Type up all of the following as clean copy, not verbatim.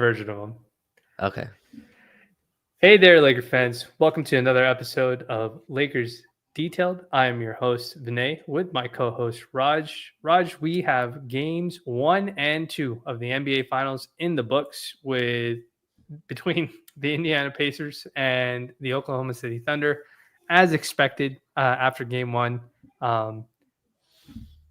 version of them. Okay. Hey there, Laker fans. Welcome to another episode of Lakers Detailed. I am your host, Vinay, with my co-host, Raj. Raj, we have games 1 and 2 of the NBA Finals in the books between the Indiana Pacers and the Oklahoma City Thunder. As expected, after game 1,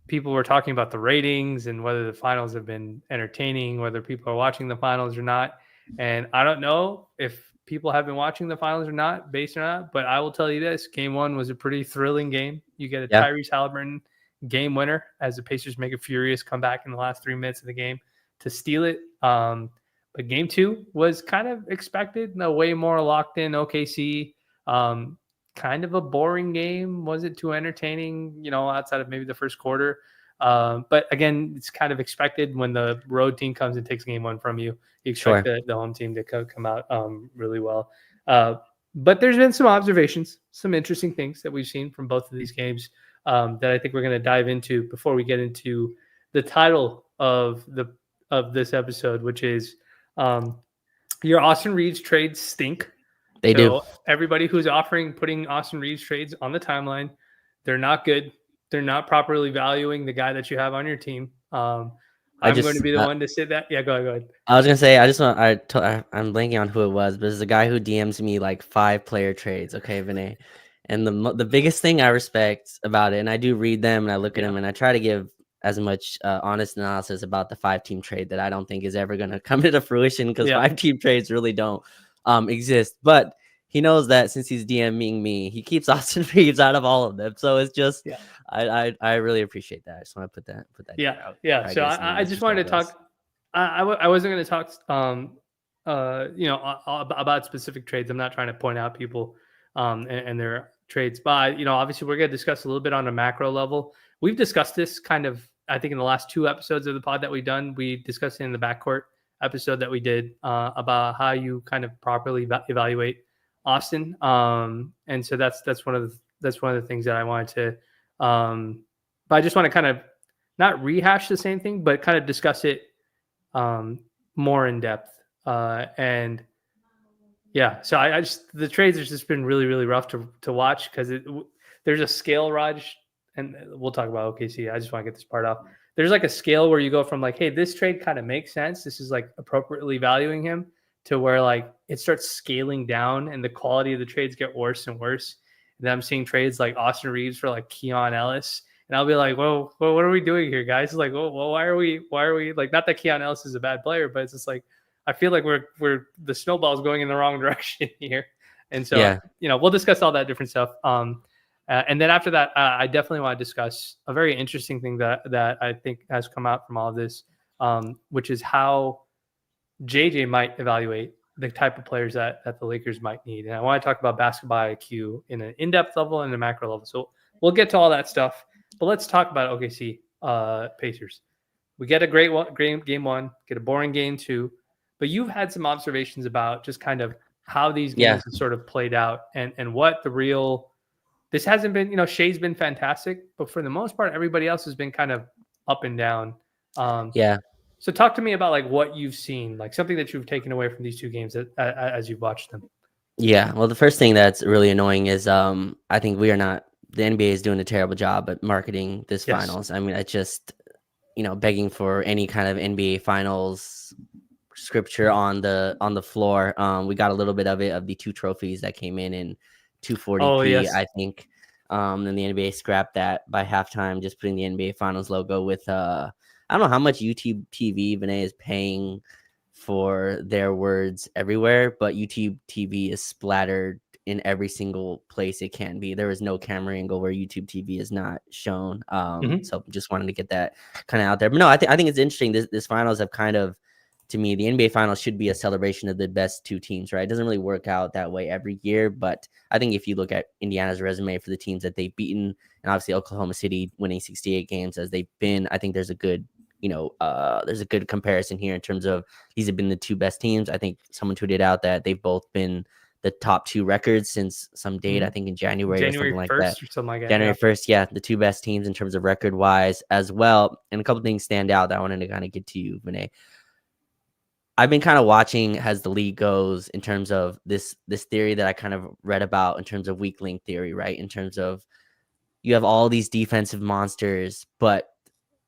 people were talking about the ratings and whether the finals have been entertaining, whether people are watching the finals or not. And I don't know if people have been watching the finals or not, based or not, but I will tell you this: game 1 was a pretty thrilling game. You get a Yeah. Tyrese Halliburton game winner as the Pacers make a furious comeback in the last 3 minutes of the game to steal it. But game 2 was kind of expected, way more locked in OKC. Kind of a boring game. Wasn't too entertaining, outside of maybe the first quarter. But again, it's kind of expected when the road team comes and takes game 1 from you. You expect the home team to come out really well. But there's been some observations, some interesting things that we've seen from both of these games that I think we're going to dive into before we get into the title of this episode, which is your Austin Reaves trades stink. They do. Everybody who's putting Austin Reaves trades on the timeline, they're not good. They're not properly valuing the guy that you have on your team. I'm going to be the one to say that. Yeah, go ahead. I was going to say, I'm blanking on who it was, but it's a guy who DMs me like 5 player trades. Okay, Vinay. And the biggest thing I respect about it, and I do read them and I look at them and I try to give as much honest analysis about the 5-team trade that I don't think is ever going to come to fruition, because 5-team trades really don't exist. But he knows that since he's DMing me, he keeps Austin Reaves out of all of them. So it's just, I really appreciate that. I just want to put that. Out. Yeah. So I just wanted to talk. I wasn't going to talk, about specific trades. I'm not trying to point out people and their trades, but obviously we're going to discuss a little bit on a macro level. We've discussed this kind of, I think, in the last 2 episodes of the pod that we've done. We discussed it in the backcourt episode that we did about how you kind of properly evaluate Austin. And so that's one of the things that I wanted to, but I just want to kind of not rehash the same thing, but kind of discuss it more in depth. And yeah, so I just, the trades have just been really, really rough to watch, because there's a scale, Raj, and we'll talk about OKC. I just want to get this part off. There's like a scale where you go from like, hey, this trade kind of makes sense, this is like appropriately valuing him, to where like it starts scaling down and the quality of the trades get worse and worse. And then I'm seeing trades like Austin Reaves for like Keon Ellis. And I'll be like, well, what are we doing here, guys? Like, well, why are we like, not that Keon Ellis is a bad player, but it's just like, I feel like we're the snowball's going in the wrong direction here. And so, we'll discuss all that different stuff. And then after that, I definitely want to discuss a very interesting thing that I think has come out from all of this, which is how JJ might evaluate the type of players that the Lakers might need. And I want to talk about basketball IQ in an in-depth level and a macro level. So we'll get to all that stuff, but let's talk about OKC Pacers. We get a great game 1, get a boring game 2, but you've had some observations about just kind of how these games have sort of played out and what the real, this hasn't been, Shea's been fantastic, but for the most part, everybody else has been kind of up and down. So talk to me about like what you've seen, like something that you've taken away from these 2 games as you've watched them. Yeah. Well, the first thing that's really annoying is I think the NBA is doing a terrible job at marketing this finals. I mean, I just, begging for any kind of NBA finals scripture on the floor. We got a little bit of it, of the 2 trophies that came in 240p, I think. Then the NBA scrapped that by halftime, just putting the NBA finals logo with I don't know how much YouTube TV Vinay is paying for their words everywhere, but YouTube TV is splattered in every single place it can be. There is no camera angle where YouTube TV is not shown. So just wanted to get that kind of out there. But no, I think it's interesting. This finals have kind of, to me, the NBA finals should be a celebration of the best 2 teams, right? It doesn't really work out that way every year, but I think if you look at Indiana's resume for the teams that they've beaten, and obviously Oklahoma City winning 68 games as they've been, I think there's a good comparison here in terms of these have been the 2 best teams. I think someone tweeted out that they've both been the top 2 records since some date, I think in January or something like that. January 1st, the 2 best teams in terms of record-wise as well. And a couple things stand out that I wanted to kind of get to you, Vinay. I've been kind of watching as the league goes in terms of this theory that I kind of read about in terms of weak link theory, right? In terms of you have all these defensive monsters, but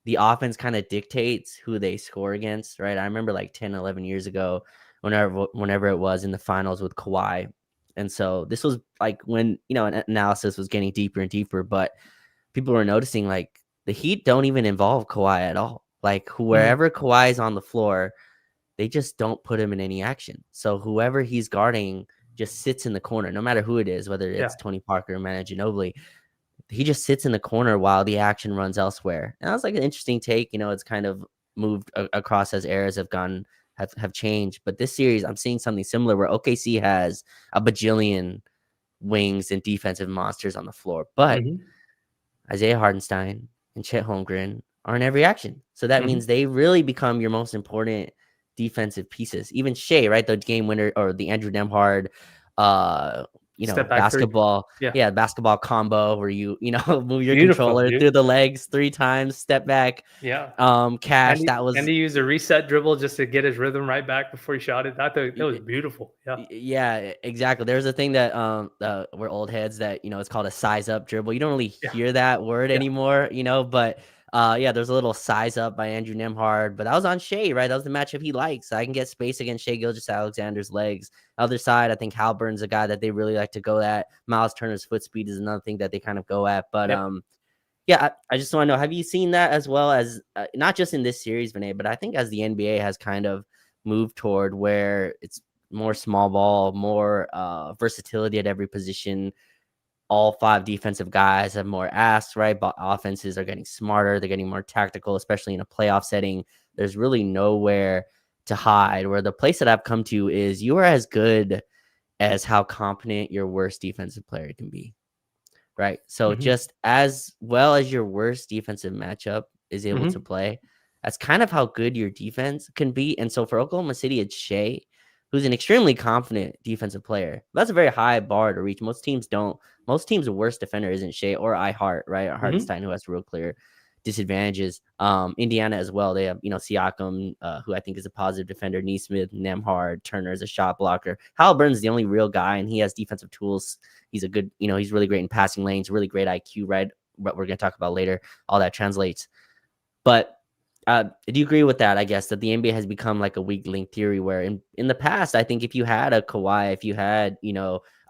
the offense kind of dictates who they score against, right? I remember like 10, 11 years ago, whenever it was in the finals with Kawhi. And so this was like when, analysis was getting deeper and deeper, but people were noticing like the Heat don't even involve Kawhi at all. Like wherever Kawhi is on the floor, they just don't put him in any action. So whoever he's guarding just sits in the corner, no matter who it is, whether it's Tony Parker or Manu Ginobili. He just sits in the corner while the action runs elsewhere. And that was like an interesting take. It's kind of moved across as eras have changed. But this series, I'm seeing something similar where OKC has a bajillion wings and defensive monsters on the floor. But Isaiah Hartenstein and Chet Holmgren are in every action. So that means they really become your most important defensive pieces. Even Shea, right? The game winner or the Andrew Nemhard, basketball. Basketball combo where you move your controller through the legs 3 times, step back. Cash. And he used a reset dribble just to get his rhythm right back before he shot it. I thought that was beautiful. Yeah, exactly. There's a thing that we're old heads that it's called a size up dribble. You don't really hear that word anymore, but there's a little size up by Andrew Nemhard, but that was on Shea, right? That was the matchup he likes. I can get space against Shea Gilgeous-Alexander's legs. Other side, I think Halburn's a guy that they really like to go at. Miles Turner's foot speed is another thing that they kind of go at. But I just want to know, have you seen that as well as not just in this series, Vinay, but I think as the NBA has kind of moved toward where it's more small ball, more versatility at every position. All 5 defensive guys have more asks, right? But offenses are getting smarter. They're getting more tactical, especially in a playoff setting. There's really nowhere to hide. Where the place that I've come to is you are as good as how competent your worst defensive player can be, right? So just as well as your worst defensive matchup is able to play, that's kind of how good your defense can be. And so for Oklahoma City, it's Shea, who's an extremely confident defensive player. That's a very high bar to reach. Most teams don't. Most teams' worst defender isn't Shea or Hart, right? Or Hartenstein, who has real clear disadvantages. Indiana as well. They have, Siakam, who I think is a positive defender. Nesmith, Nemhard, Turner is a shot blocker. Halliburton's the only real guy, and he has defensive tools. He's a good, he's really great in passing lanes, really great IQ, right? What we're going to talk about later. All that translates. But do you agree with that? I guess that the NBA has become like a weak link theory where in the past, I think if you had a Kawhi, if you had,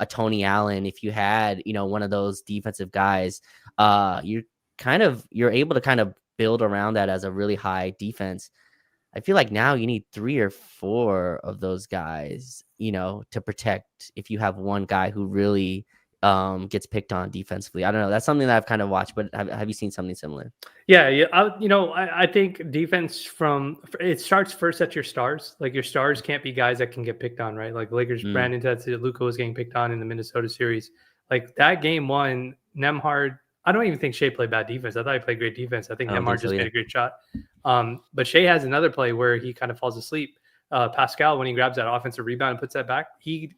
a Tony Allen, if you had, one of those defensive guys, you're able to kind of build around that as a really high defense. I feel like now you need 3 or 4 of those guys, to protect if you have one guy who really gets picked on defensively. I don't know. That's something that I've kind of watched, but have you seen something similar? Yeah. I think defense it starts first at your stars. Like your stars can't be guys that can get picked on, right? Like Lakers, Brandon said Luka was getting picked on in the Minnesota series. Like that game 1, Nemhard. I don't even think Shea played bad defense. I thought he played great defense. I think Nemhard just made a great shot. But Shea has another play where he kind of falls asleep. Pascal, when he grabs that offensive rebound and puts that back,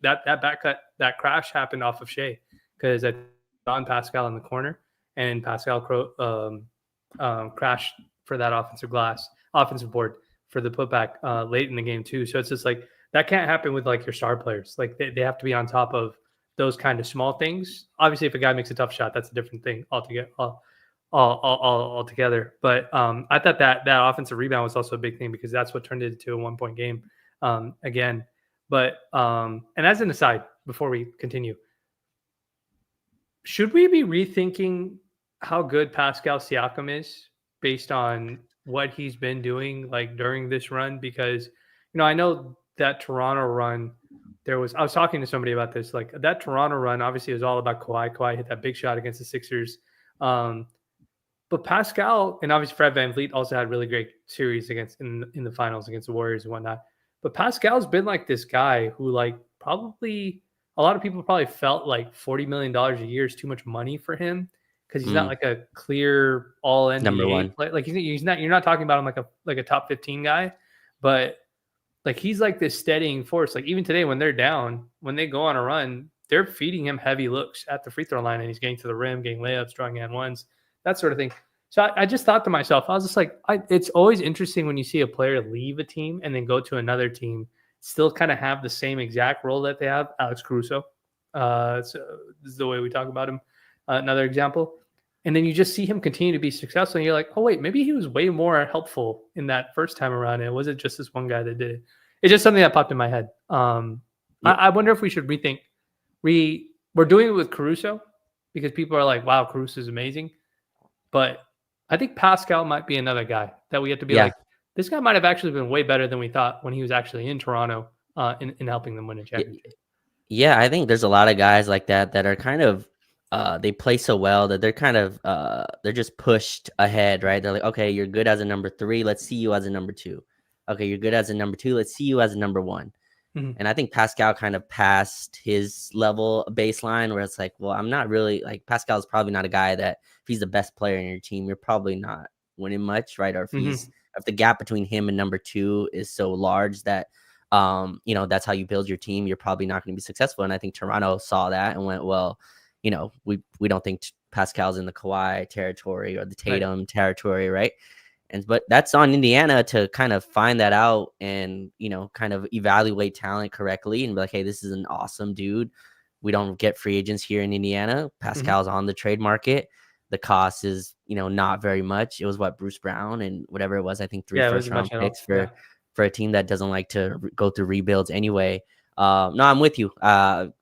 that back cut, that crash happened off of Shea because I on Pascal in the corner, and Pascal crashed for that offensive board for the putback late in the game too. So it's just like that can't happen with like your star players. Like they have to be on top of those kind of small things. Obviously, if a guy makes a tough shot, that's a different thing altogether. Altogether. But I thought that offensive rebound was also a big thing because that's what turned it into a 1-point game again. But and as an aside, before we continue, should we be rethinking how good Pascal Siakam is based on what he's been doing like during this run? Because I know that Toronto run. I was talking to somebody about this. Like that Toronto run, obviously, was all about Kawhi. Kawhi hit that big shot against the Sixers. But Pascal and obviously Fred VanVleet also had really great series in the finals against the Warriors and whatnot. But Pascal's been like this guy who like probably a lot of people probably felt like $40 million a year is too much money for him because he's not like a clear all NBA number one player. Like he's not. You're not talking about him like a top 15 guy, but like he's like this steadying force. Like even today when they're down, when they go on a run, they're feeding him heavy looks at the free throw line and he's getting to the rim, getting layups, drawing and ones, that sort of thing. So I just thought to myself, I was just like, it's always interesting when you see a player leave a team and then go to another team, still kind of have the same exact role that they have. Alex Caruso. So this is the way we talk about him. Another example. And then you just see him continue to be successful. And you're like, oh, wait, maybe he was way more helpful in that first time around. And it wasn't just this one guy that did it. It's just something that popped in my head. I wonder if we should rethink. We're doing it with Caruso because people are like, wow, Caruso is amazing. But I think Pascal might be another guy that we have to be like, this guy might have actually been way better than we thought when he was actually in Toronto in helping them win a championship. Yeah, I think there's a lot of guys like that that are kind of they play so well that they're kind of they're just pushed ahead, right? They're like, okay, you're good as a number 3, let's see you as a number 2. Okay, you're good as a number 2, let's see you as a number 1. Mm-hmm. And I think Pascal kind of passed his level baseline where it's like, well, I'm not really like Pascal's probably not a guy that if he's the best player in your team, you're probably not winning much, right? Or if the gap between him and number 2 is so large that that's how you build your team, you're probably not going to be successful. And I think Toronto saw that and went, well, we don't think Pascal's in the Kawhi territory or the Tatum territory, right? But that's on Indiana to kind of find that out and, kind of evaluate talent correctly and be like, hey, this is an awesome dude. We don't get free agents here in Indiana. Pascal's on the trade market. The cost is, not very much. It was Bruce Brown and whatever it was, I think 3 first-round picks for a team that doesn't like to go through rebuilds anyway. No, I'm with you. I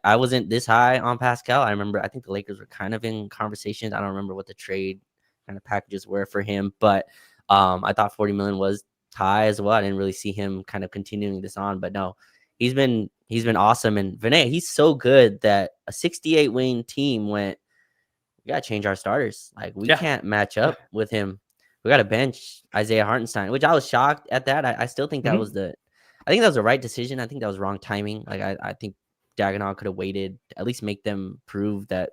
wasn't this high on Pascal. I think the Lakers were kind of in conversations. I don't remember what the trade kind of packages were for him, but I thought 40 million was high as well. I didn't really see him kind of continuing this on, but no, he's been awesome. And Vinay, he's so good that a 68 win team went, we got to change our starters. Like we can't match up with him. We got to bench Isaiah Hartenstein, which I was shocked at that. I still think that was the right decision. I think that was wrong timing. Like I think Dagenhall could have waited to at least make them prove that,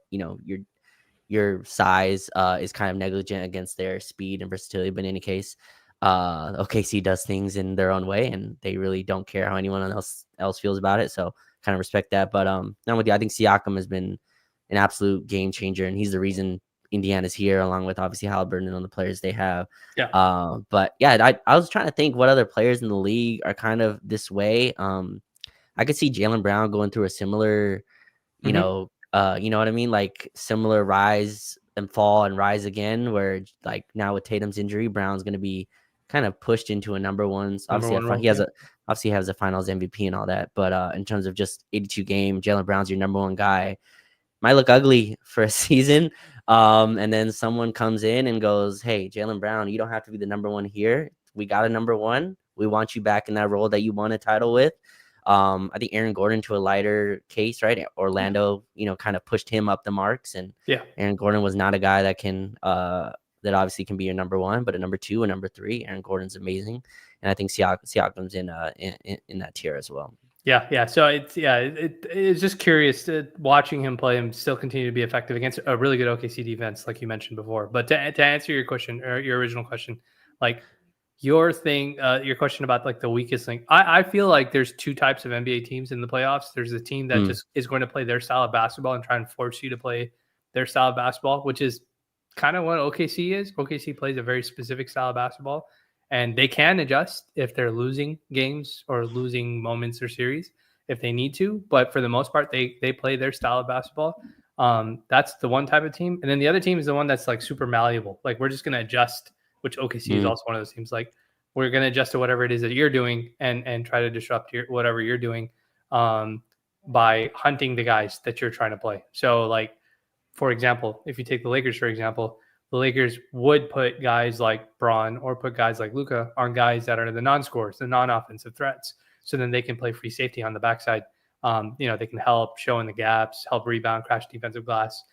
your size is kind of negligent against their speed and versatility. But in any case, OKC does things in their own way and they really don't care how anyone else feels about it. So kind of respect that. But not with you. I think Siakam has been an absolute game changer and he's the reason Indiana's here, along with obviously Halliburton and the players they have. But yeah, I was trying to think what other players in the league are kind of this way. I could see Jaylen Brown going through a similar, you know what I mean? Like similar rise and fall and rise again, where like now with Tatum's injury, Brown's going to be kind of pushed into a number 1. Obviously, he has a finals MVP and all that. But in terms of just 82 game, Jaylen Brown's your number 1 guy. Might look ugly for a season. And then someone comes in and goes, hey, Jaylen Brown, you don't have to be the number 1 here. We got a number 1. We want you back in that role that you won a title with. I think Aaron Gordon to a lighter case, right? Orlando, kind of pushed him up the marks. And Aaron Gordon was not a guy that can, that obviously can be your number 1, but a number 2 and number 3. Aaron Gordon's amazing. And I think Siakam's in that tier as well. Yeah. So it's just curious watching him play and still continue to be effective against a really good OKC defense, like you mentioned before. But to answer your question or your original question, like your question about like the weakest link, I feel like there's 2 types of NBA teams in the playoffs. There's a team that just is going to play their style of basketball and try and force you to play their style of basketball, which is kind of what OKC is. OKC plays a very specific style of basketball. And they can adjust if they're losing games or losing moments or series if they need to. But for the most part, they play their style of basketball. That's the one type of team. And then the other team is the one that's like super malleable. Like we're just going to adjust, which OKC is also one of those teams. Like we're going to adjust to whatever it is that you're doing and try to disrupt whatever you're doing by hunting the guys that you're trying to play. So like, for example, if you take the Lakers, for example, the Lakers would put guys like Braun or put guys like Luka on guys that are the non-scorers, the non-offensive threats. So then they can play free safety on the backside. They can help show in the gaps, help rebound, crash defensive glass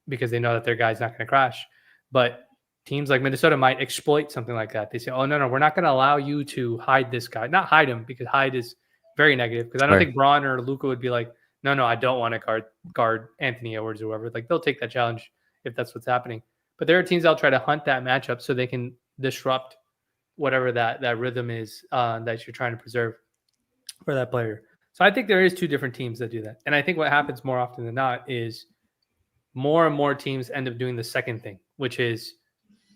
because they know that their guy's not going to crash. But teams like Minnesota might exploit something like that. They say, oh, no, we're not going to allow you to hide this guy. Not hide him because hide is very negative because I don't think Braun or Luka would be like, no, I don't want to guard Anthony Edwards or whoever. Like they'll take that challenge if that's what's happening. But there are teams that'll try to hunt that matchup so they can disrupt whatever that rhythm is that you're trying to preserve for that player. So I think there is 2 different teams that do that. And I think what happens more often than not is more and more teams end up doing the second thing, which is,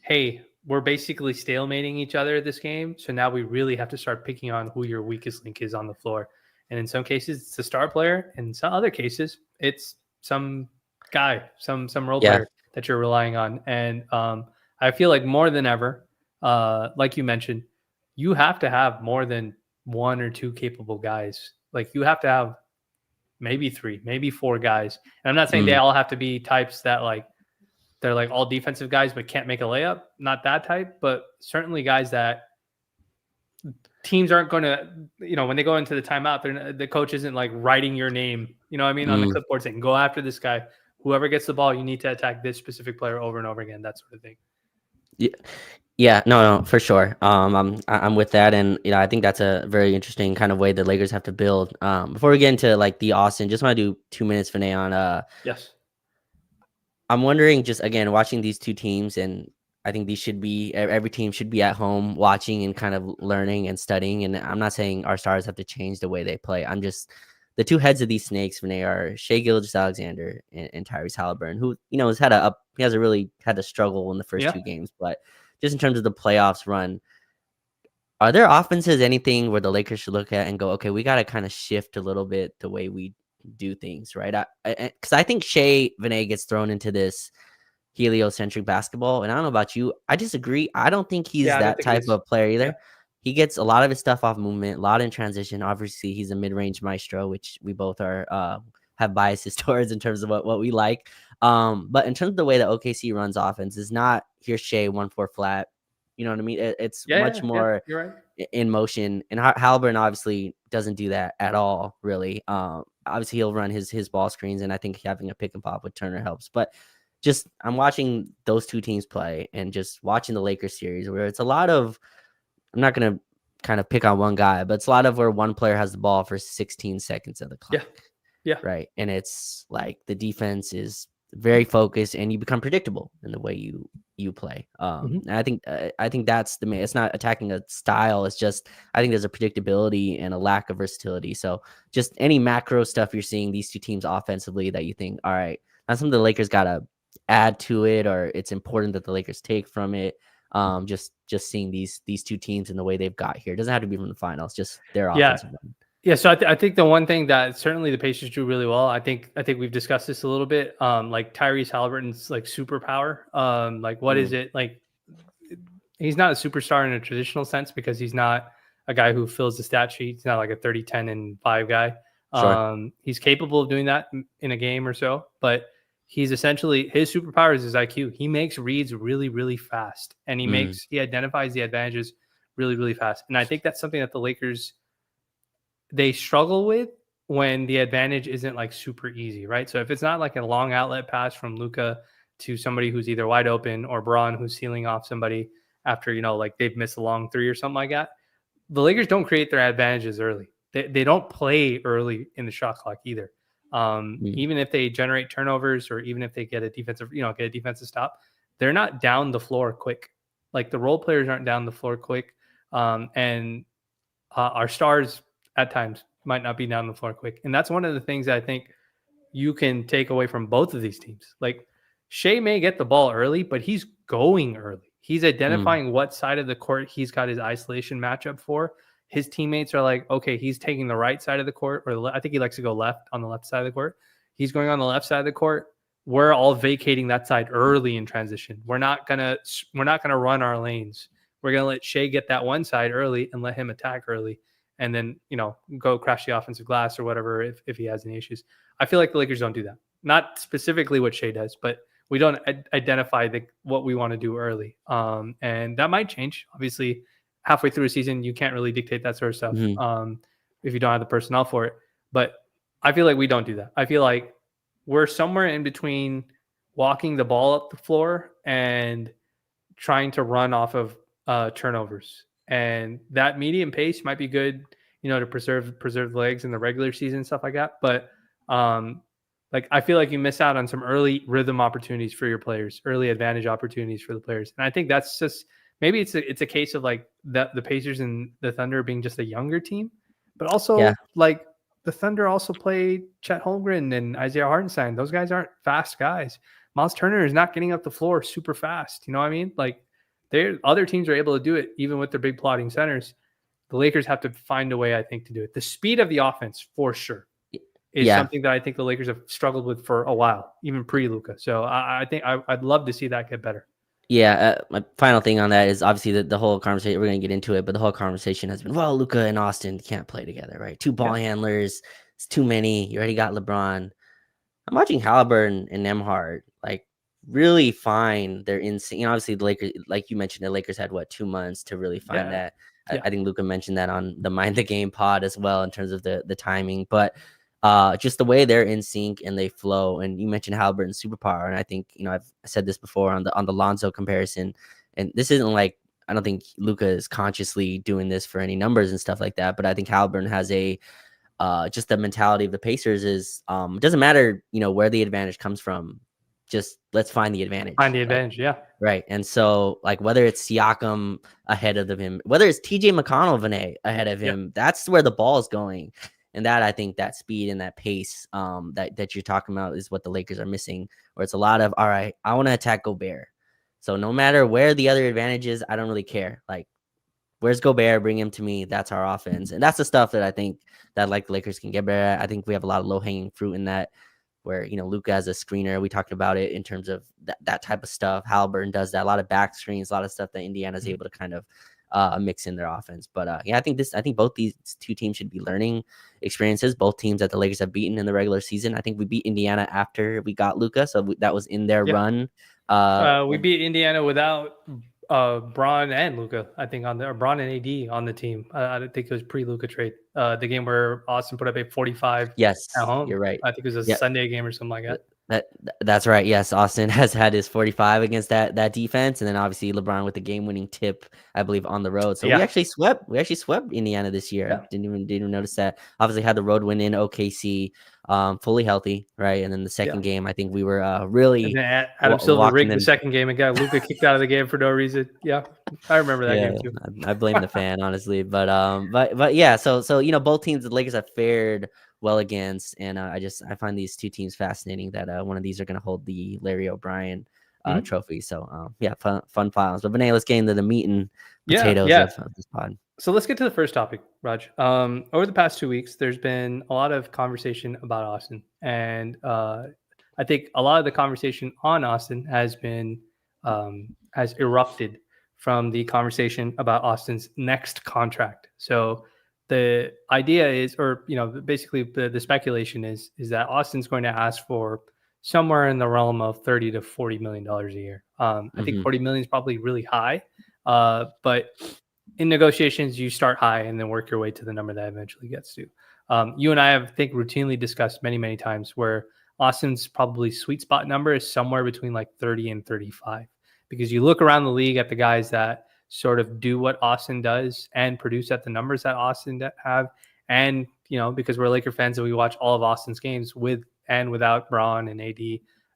hey, we're basically stalemating each other this game. So now we really have to start picking on who your weakest link is on the floor. And in some cases, it's the star player. In some other cases, it's some guy, some role player that you're relying on. And I feel like more than ever, like you mentioned, you have to have more than one or two capable guys. Like you have to have maybe three, maybe four guys. And I'm not saying they all have to be types that like they're like all defensive guys but can't make a layup. Not that type, but certainly guys that teams aren't going to, when they go into the timeout, the coach isn't like writing your name, on the clipboard saying, go after this guy. Whoever gets the ball, you need to attack this specific player over and over again, that sort of thing. Yeah, no, for sure. I'm with that, and I think that's a very interesting kind of way the Lakers have to build. Before we get into like the Austin, just want to do 2 minutes, Vinay, on yes. I'm wondering, just again watching these two teams, and I think every team should be at home watching and kind of learning and studying. And I'm not saying our stars have to change the way they play. I'm just the two heads of these snakes when they are Shai Gilgeous-Alexander and Tyrese Halliburton, who hasn't really had to struggle in the first two games, but just in terms of the playoffs run, are there offenses anything where the Lakers should look at and go, okay, we got to kind of shift a little bit the way we do things, right? Because I think Shai Vinay gets thrown into this heliocentric basketball, and I don't know about you, I disagree. I don't think he's that type of player either. Yeah. He gets a lot of his stuff off movement, a lot in transition. Obviously, he's a mid-range maestro, which we both are have biases towards in terms of what we like. But in terms of the way that OKC runs offense, is not here's Shai 1-4 flat. You know what I mean? It's much more in motion. And Halliburton obviously doesn't do that at all, really. Obviously, he'll run his ball screens, and I think having a pick and pop with Turner helps. But just I'm watching those two teams play and just watching the Lakers series where it's a lot of, I'm not going to kind of pick on one guy, but it's a lot of where one player has the ball for 16 seconds of the clock. Yeah. Right. And it's like the defense is very focused and you become predictable in the way you play. And I think that's the main, it's not attacking a style. It's just, I think there's a predictability and a lack of versatility. So just any macro stuff you're seeing these two teams offensively that you think, all right, that's something the Lakers got to add to it, or it's important that the Lakers take from it. Just seeing these two teams and the way they've got here. It doesn't have to be from the finals, just their offensive run. Yeah, so I think the one thing that certainly the Pacers do really well, I think we've discussed this a little bit, like Tyrese Halliburton's like superpower. Like what is it? Like he's not a superstar in a traditional sense because he's not a guy who fills the stat sheet. He's not like a 30, 10, and 5 guy. Sure. He's capable of doing that in a game or so, but he's essentially, his superpower is his IQ. He makes reads really, really fast, and he identifies the advantages really, really fast. And I think that's something that the Lakers, they struggle with when the advantage isn't like super easy, right? So if it's not like a long outlet pass from Luka to somebody who's either wide open or Braun who's sealing off somebody after, like they've missed a long three or something like that, the Lakers don't create their advantages early. They don't play early in the shot clock either. Even if they generate turnovers or even if they get a defensive stop, they're not down the floor quick. Like the role players aren't down the floor quick. And our stars at times might not be down the floor quick. And that's one of the things that I think you can take away from both of these teams. Like Shai may get the ball early, but he's going early. He's identifying what side of the court he's got his isolation matchup for. His teammates are like, okay, he's taking the right side of the court, or I think he likes to go left on the left side of the court. He's going on the left side of the court. We're all vacating that side early in transition. We're not gonna run our lanes. We're gonna let Shai get that one side early and let him attack early, and then go crash the offensive glass or whatever if he has any issues. I feel like the Lakers don't do that. Not specifically what Shai does, but we don't identify what we want to do early. And that might change, obviously. Halfway through a season, you can't really dictate that sort of stuff if you don't have the personnel for it. But I feel like we don't do that. I feel like we're somewhere in between walking the ball up the floor and trying to run off of turnovers. And that medium pace might be good, to preserve the legs in the regular season and stuff like that. But I feel like you miss out on some early rhythm opportunities for your players, early advantage opportunities for the players. And I think that's just, maybe it's a case of like the Pacers and the Thunder being just a younger team, but also like the Thunder also play Chet Holmgren and Isaiah Hartenstein. Those guys aren't fast guys. Miles Turner is not getting up the floor super fast. You know what I mean? Like, other teams are able to do it even with their big plotting centers. The Lakers have to find a way, I think, to do it. The speed of the offense, for sure, is something that I think the Lakers have struggled with for a while, even pre-Luka. So I think I'd love to see that get better. Yeah, my final thing on that is obviously the whole conversation. We're going to get into it, but the whole conversation has been, well, Luka and Austin can't play together, right? Two ball handlers, it's too many. You already got LeBron. I'm watching Halliburton and Nembhard like really find their instinct. You know, obviously the Lakers, like you mentioned, the Lakers had 2 months to really find that. I think Luka mentioned that on the Mind the Game pod as well in terms of the timing, but just the way they're in sync and they flow. And you mentioned Halliburton's superpower, and I think I've said this before on the Lonzo comparison, and this isn't like, I don't think Luka is consciously doing this for any numbers and stuff like that, but I think Halliburton has just the mentality of the Pacers is it doesn't matter where the advantage comes from, just let's find the advantage. Right. And so like whether it's Siakam ahead of him, whether it's TJ McConnell, Vinay ahead of him, that's where the ball is going. And that, I think that speed and that pace that you're talking about is what the Lakers are missing, where it's a lot of, all right, I want to attack Gobert. So no matter where the other advantage is, I don't really care. Like, where's Gobert? Bring him to me. That's our offense. And that's the stuff that I think that like the Lakers can get better at. I think we have a lot of low-hanging fruit in that, where, Luka as a screener, we talked about it in terms of that type of stuff. Halliburton does that, a lot of back screens, a lot of stuff that Indiana's able to kind of mix in their offense. But I think both these two teams should be learning experiences. Both teams that the Lakers have beaten in the regular season. I think we beat Indiana after we got Luka, so that was in their run. We beat Indiana without Braun and Luka, I think, on Braun and AD on the team. I don't think it was pre-Luka trade. The game where Austin put up a 45 at home. You're right. I think it was a Sunday game or something like that. That's right. Yes, Austin has had his 45 against that defense, and then obviously LeBron with the game-winning tip, I believe, on the road. So we actually swept Indiana this year. Yeah. Didn't even notice that. Obviously had the road win in OKC, fully healthy, right? And then the second game, I think we were really. And Adam Silver rigged the second game and got Luka kicked out of the game for no reason. Yeah, I remember that game too. I blame the fan, honestly, but yeah. So both teams, the Lakers have fared well against, and I find these two teams fascinating that one of these are going to hold the Larry O'Brien trophy. So fun files. But Vinay, let's get into the meat and potatoes of this pod. So let's get to the first topic, Raj. Over the past 2 weeks, there's been a lot of conversation about Austin, and I think a lot of the conversation on Austin has erupted from the conversation about Austin's next contract. So the idea is, or basically the speculation is that Austin's going to ask for somewhere in the realm of $30 to $40 million a year. I think 40 million is probably really high, but in negotiations, you start high and then work your way to the number that eventually gets to. You and I have, I think, routinely discussed many times where Austin's probably sweet spot number is somewhere between like 30 and 35, because you look around the league at the guys that sort of do what Austin does and produce at the numbers that Austin have. And, because we're Laker fans and we watch all of Austin's games with and without Braun and AD,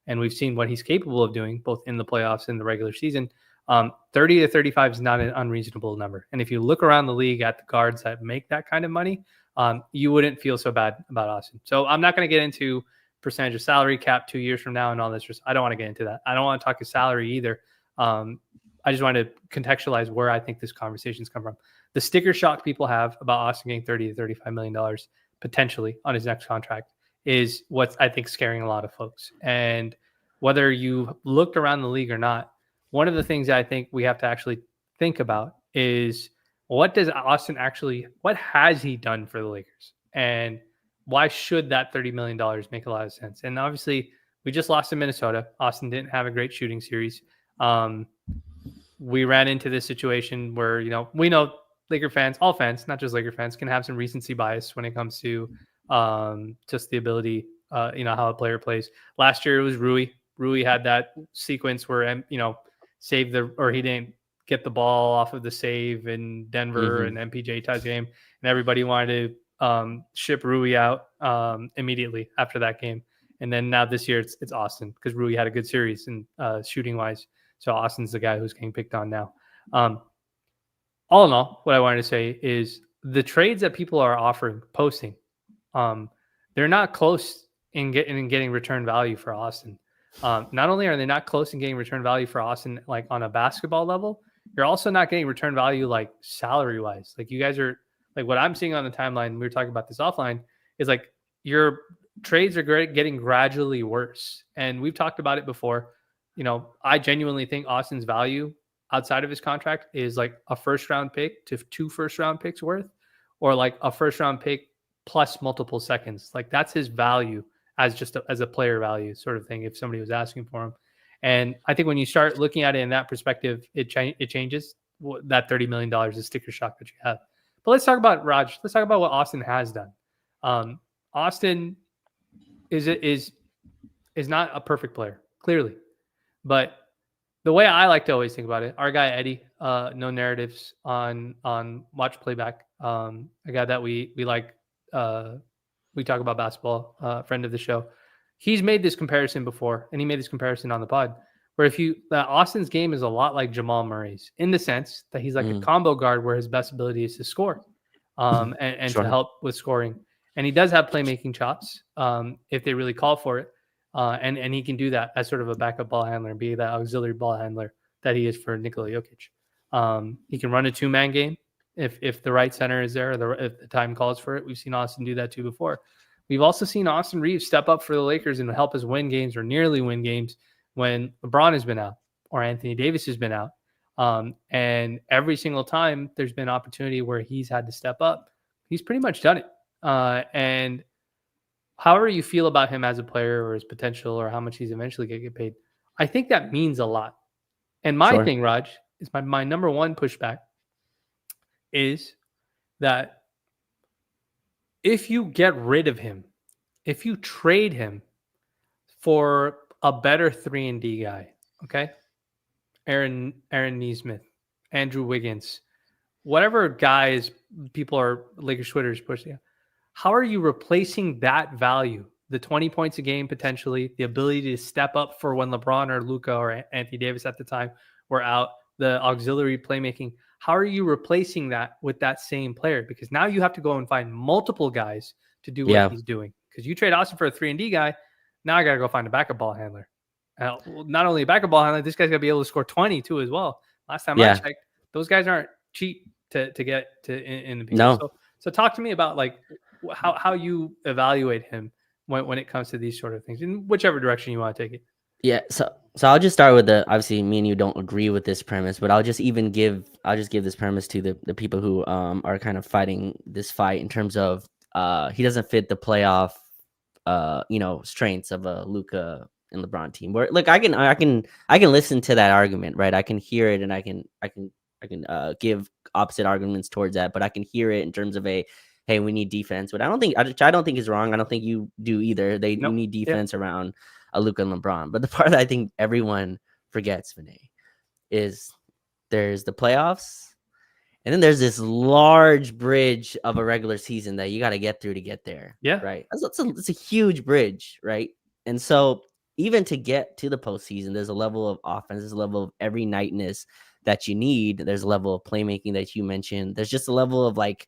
and we've seen what he's capable of doing both in the playoffs and the regular season. 30 to 35 is not an unreasonable number. And if you look around the league at the guards that make that kind of money, you wouldn't feel so bad about Austin. So I'm not going to get into percentage of salary cap 2 years from now and all this. I don't want to get into that. I don't want to talk to salary either. I just wanted to contextualize where I think this conversation's come from. The sticker shock people have about Austin getting $30 to $35 million potentially on his next contract is what's, I think, scaring a lot of folks. And whether you looked around the league or not, one of the things that I think we have to actually think about is what has he done for the Lakers? And why should that $30 million make a lot of sense? And obviously, we just lost to Minnesota. Austin didn't have a great shooting series. We ran into this situation where, we know Laker fans, all fans, not just Laker fans, can have some recency bias when it comes to just the ability, how a player plays. Last year, it was Rui. Rui had that sequence where, he didn't get the ball off of the save in Denver and MPJ ties game. And everybody wanted to ship Rui out immediately after that game. And then now this year it's Austin, because Rui had a good series and shooting wise. So Austin's the guy who's getting picked on now. All in all, what I wanted to say is the trades that people are posting They're not close in getting return value for Austin. Not only are they not close in getting return value for Austin, like on a basketball level, you're also not getting return value like salary wise. Like you guys are like what I'm seeing on the timeline. We were talking about this offline. Is like your trades are getting gradually worse, and we've talked about it before. I genuinely think Austin's value outside of his contract is like a first round pick to 2 first round picks worth, or like a first round pick plus multiple seconds. Like that's his value as just as a player value sort of thing. If somebody was asking for him, and I think when you start looking at it in that perspective, it changes. That $30 million is sticker shock that you have. But let's talk about Raj. Let's talk about what Austin has done. Austin is not a perfect player, clearly, but the way I like to always think about it, our guy Eddie, no narratives on watch playback, a guy that we like. We talk about basketball, friend of the show. He's made this comparison before, and he made this comparison on the pod, where Austin's game is a lot like Jamal Murray's in the sense that he's like a combo guard where his best ability is to score, and Sure. to help with scoring. And he does have playmaking chops if they really call for it. And he can do that as sort of a backup ball handler and be that auxiliary ball handler that he is for Nikola Jokic. He can run a 2-man game if the right center is there, or if the time calls for it. We've seen Austin do that too before. We've also seen Austin Reaves step up for the Lakers and help us win games or nearly win games when LeBron has been out or Anthony Davis has been out. And every single time there's been opportunity where he's had to step up, he's pretty much done it. And however you feel about him as a player or his potential or how much he's eventually going to get paid, I think that means a lot. And my thing, Raj, is my number one pushback is that if you get rid of him, if you trade him for a better 3-and-D guy, okay? Aaron Nesmith, Andrew Wiggins, whatever guys people are Lakers Twitters pushing, how are you replacing that value? The 20 points a game potentially, the ability to step up for when LeBron or Luka or Anthony Davis at the time were out, the auxiliary playmaking. How are you replacing that with that same player? Because now you have to go and find multiple guys to do what he's doing. Because you trade Austin for a 3-and-D guy, now I got to go find a backup ball handler. Not only a backup ball handler, this guy's got to be able to score 20 too as well. Last time I checked, those guys aren't cheap to get to in the beginning. No. So talk to me about like how you evaluate him when it comes to these sort of things, in whichever direction you want to take it. Yeah, so I'll just start with obviously me and you don't agree with this premise, but I'll just give this premise to the people who are kind of fighting this fight in terms of he doesn't fit the playoff strengths of a Luka and LeBron team. Where look, I can listen to that argument, right? I can hear it and I can give opposite arguments towards that, but I can hear it in terms of hey, we need defense. But I don't think it's wrong. I don't think you do either. You need defense around a Luka and LeBron. But the part that I think everyone forgets, Vinay, is there's the playoffs, and then there's this large bridge of a regular season that you got to get through to get there. Yeah. Right. It's a huge bridge, right? And so even to get to the postseason, there's a level of offense, there's a level of every nightness that you need. There's a level of playmaking that you mentioned. There's just a level of like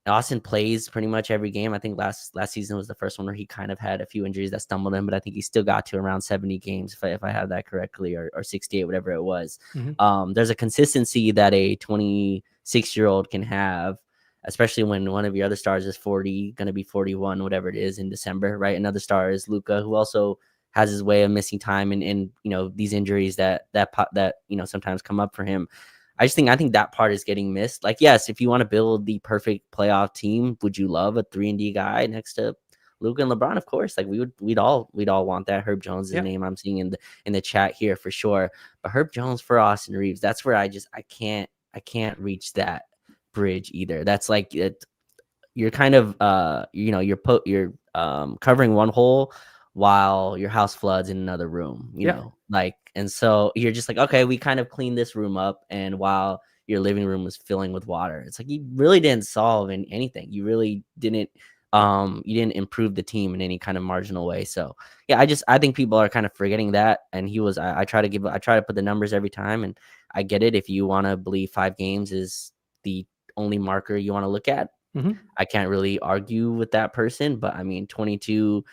Austin plays pretty much every game. I think last season was the first one where he kind of had a few injuries that stumbled him, but I think he still got to around 70 games if I have that correctly, or 68, whatever it was. Mm-hmm. There's a consistency that a 26-year-old can have, especially when one of your other stars is 40, going to be 41, whatever it is in December, right? Another star is Luka, who also has his way of missing time and these injuries that sometimes come up for him. I think that part is getting missed. Like, yes, if you want to build the perfect playoff team, would you love a 3-and-D guy next to Luka and LeBron? Of course. Like we'd all want that. Herb Jones is the name I'm seeing in the chat here for sure. But Herb Jones for Austin Reaves, that's where I can't reach that bridge either. That's like you're kind of you're covering one hole while your house floods in another room, you know, like, and so you're just like, okay, we kind of cleaned this room up. And while your living room was filling with water, it's like, you really didn't solve anything. You really didn't, you didn't improve the team in any kind of marginal way. So yeah, I think people are kind of forgetting that. And I try to put the numbers every time. And I get it. If you want to believe 5 games is the only marker you want to look at, I can't really argue with that person. But I mean, 22,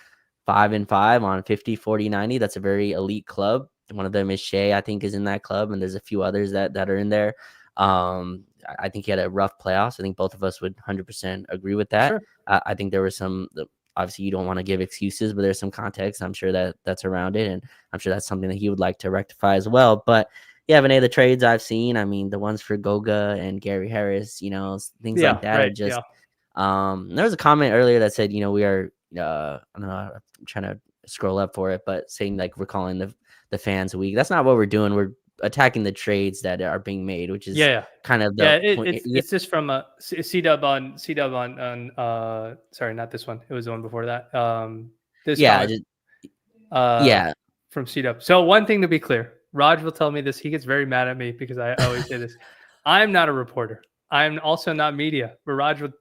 5-5 on 50, 40, 90. That's a very elite club. One of them is Shea, I think, is in that club, and there's a few others that are in there. I think he had a rough playoffs. I think both of us would 100% agree with that. Sure. I think there were some. Obviously, you don't want to give excuses, but there's some context. I'm sure that's around it, and I'm sure that's something that he would like to rectify as well. But yeah, Vinay, the trades I've seen, I mean, the ones for Goga and Gary Harris, things like that are just. There was a comment earlier that said, we are. I don't know. I'm trying to scroll up for it, but saying like we're calling the fans weak. That's not what we're doing. We're attacking the trades that are being made, which is kind of the point. It's just from C-Dub on sorry, not this one. It was the one before that. This comment, from C-Dub. So one thing to be clear, Raj will tell me this. He gets very mad at me because I always say this. I'm not a reporter. I'm also not media, but Raj would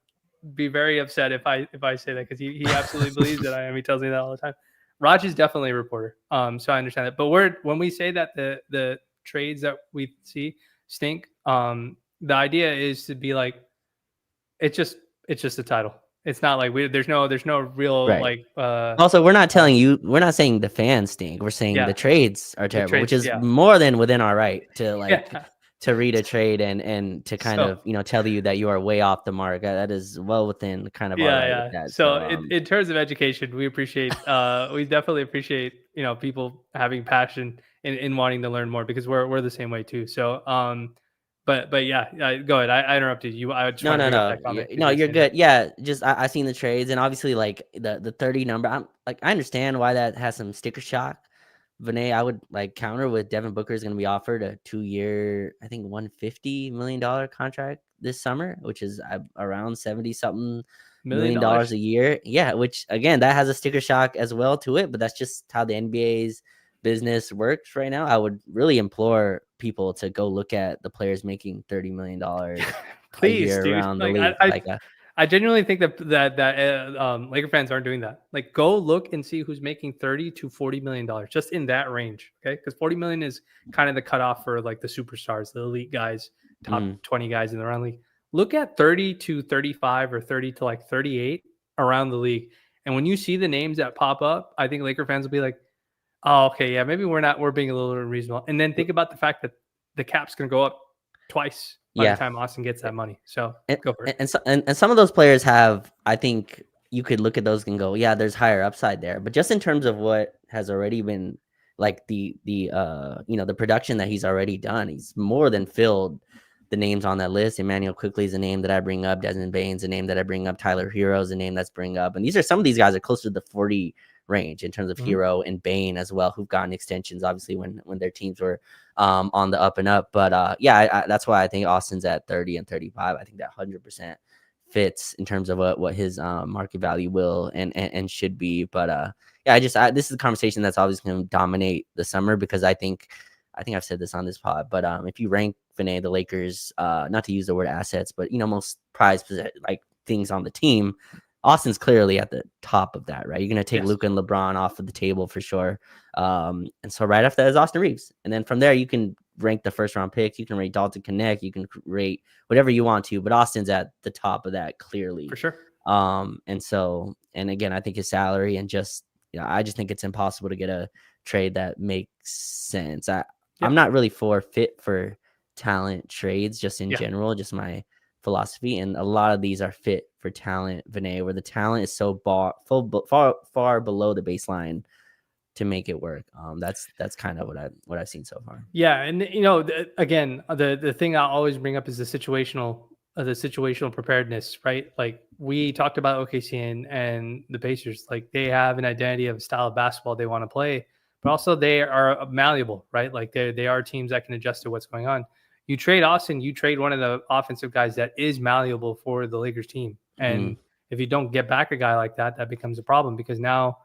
be very upset if I say that, because he absolutely believes that I am. He tells me that all the time. Raj is definitely a reporter, so I understand that. But when we say that the trades that we see stink, the idea is to be like, it's just a title. It's not like there's no real like. Also, we're not telling you. We're not saying the fans stink. We're saying the trades are terrible, which is more than within our right to like. To read a trade and to kind of tell you that you are way off the mark. That is well within kind of our right with that. So in terms of education, we appreciate we definitely appreciate people having passion in wanting to learn more, because we're the same way too. So but yeah, go ahead. I interrupted you. I just no, you're good. Yeah, just I seen the trades, and obviously like the 30 number. I'm like, I understand why that has some sticker shock. Vinay, I would like counter with Devin Booker is going to be offered a 2-year, I think $150 million contract this summer, which is around 70 something million dollars a year. Yeah, which again, that has a sticker shock as well to it, but that's just how the NBA's business works right now. I would really implore people to go look at the players making $30 million please, a year dude. around the league. I genuinely think that Laker fans aren't doing that. Like, go look and see who's making $30 to $40 million just in that range. Okay, because $40 million is kind of the cutoff for like the superstars, the elite guys, top 20 guys in the round league. Look at 30 to 35 or 30 to like 38 around the league, and when you see the names that pop up, I think Laker fans will be like, "Oh, okay, yeah, maybe we're being a little unreasonable." And then think about the fact that the cap's going to go up twice by the time Austin gets that money. So go for it. And some of those players have, I think you could look at those and go, yeah, there's higher upside there. But just in terms of what has already been like the production that he's already done, he's more than filled the names on that list. Emmanuel Quickley is a name that I bring up. Desmond Bane's a name that I bring up. Tyler Hero is a name that's bring up. And some of these guys are closer to the 40 range in terms of Hero and Bane as well, who've gotten extensions obviously when their teams were on the up and up. But that's why I think Austin's at 30 and 35. I think that 100% fits in terms of what his market value will and should be. But this is a conversation that's obviously going to dominate the summer, because I think I've said this on this pod, but if you rank Vinay, the Lakers, not to use the word assets, but most prized like things on the team, Austin's clearly at the top of that, right? You're going to take Luka and LeBron off of the table for sure. And so right after that is Austin Reaves. And then from there, you can rank the first round picks. You can rate Dalton Connect. You can rate whatever you want to, but Austin's at the top of that clearly. For sure. And again, I think his salary and I just think it's impossible to get a trade that makes sense. I'm not really fit for talent trades just in general, just my philosophy, and a lot of these are fit for talent, Vinay, where the talent is so far below the baseline to make it work. That's kind of what I've seen so far. Yeah, and again, the thing I always bring up is the situational preparedness, right? Like we talked about OKC and the Pacers, like they have an identity of a style of basketball they want to play, but also they are malleable, right? Like they are teams that can adjust to what's going on. You trade Austin, you trade one of the offensive guys that is malleable for the Lakers team. And if you don't get back a guy like that, that becomes a problem, because now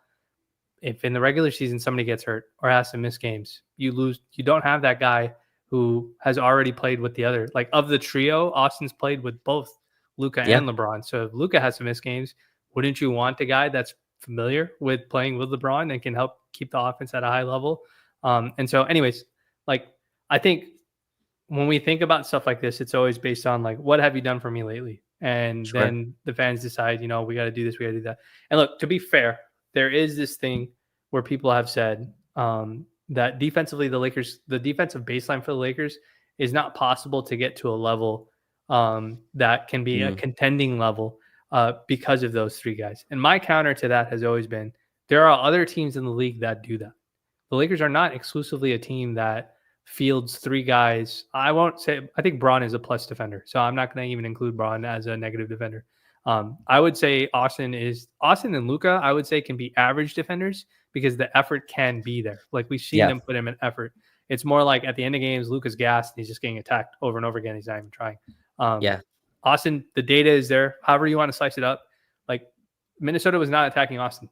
if in the regular season somebody gets hurt or has to miss games, you lose. You don't have that guy who has already played with the other. Like of the trio, Austin's played with both Luka and LeBron. So if Luka has to miss games, wouldn't you want a guy that's familiar with playing with LeBron and can help keep the offense at a high level? And so anyways, like I think when we think about stuff like this, it's always based on like, what have you done for me lately? And Sure. then the fans decide, we got to do this, we got to do that. And look, to be fair, there is this thing where people have said that defensively, the defensive baseline for the Lakers is not possible to get to a level that can be a contending level because of those three guys. And my counter to that has always been there are other teams in the league that do that. The Lakers are not exclusively a team that fields three guys. I think Braun is a plus defender, so I'm not going to even include Braun as a negative defender. I would say Austin and Luka, I would say, can be average defenders because the effort can be there. Like we've seen them put him in effort. It's more like at the end of games, Luka's gassed and he's just getting attacked over and over again. He's not even trying. Austin, the data is there. However you want to slice it up. Like Minnesota was not attacking Austin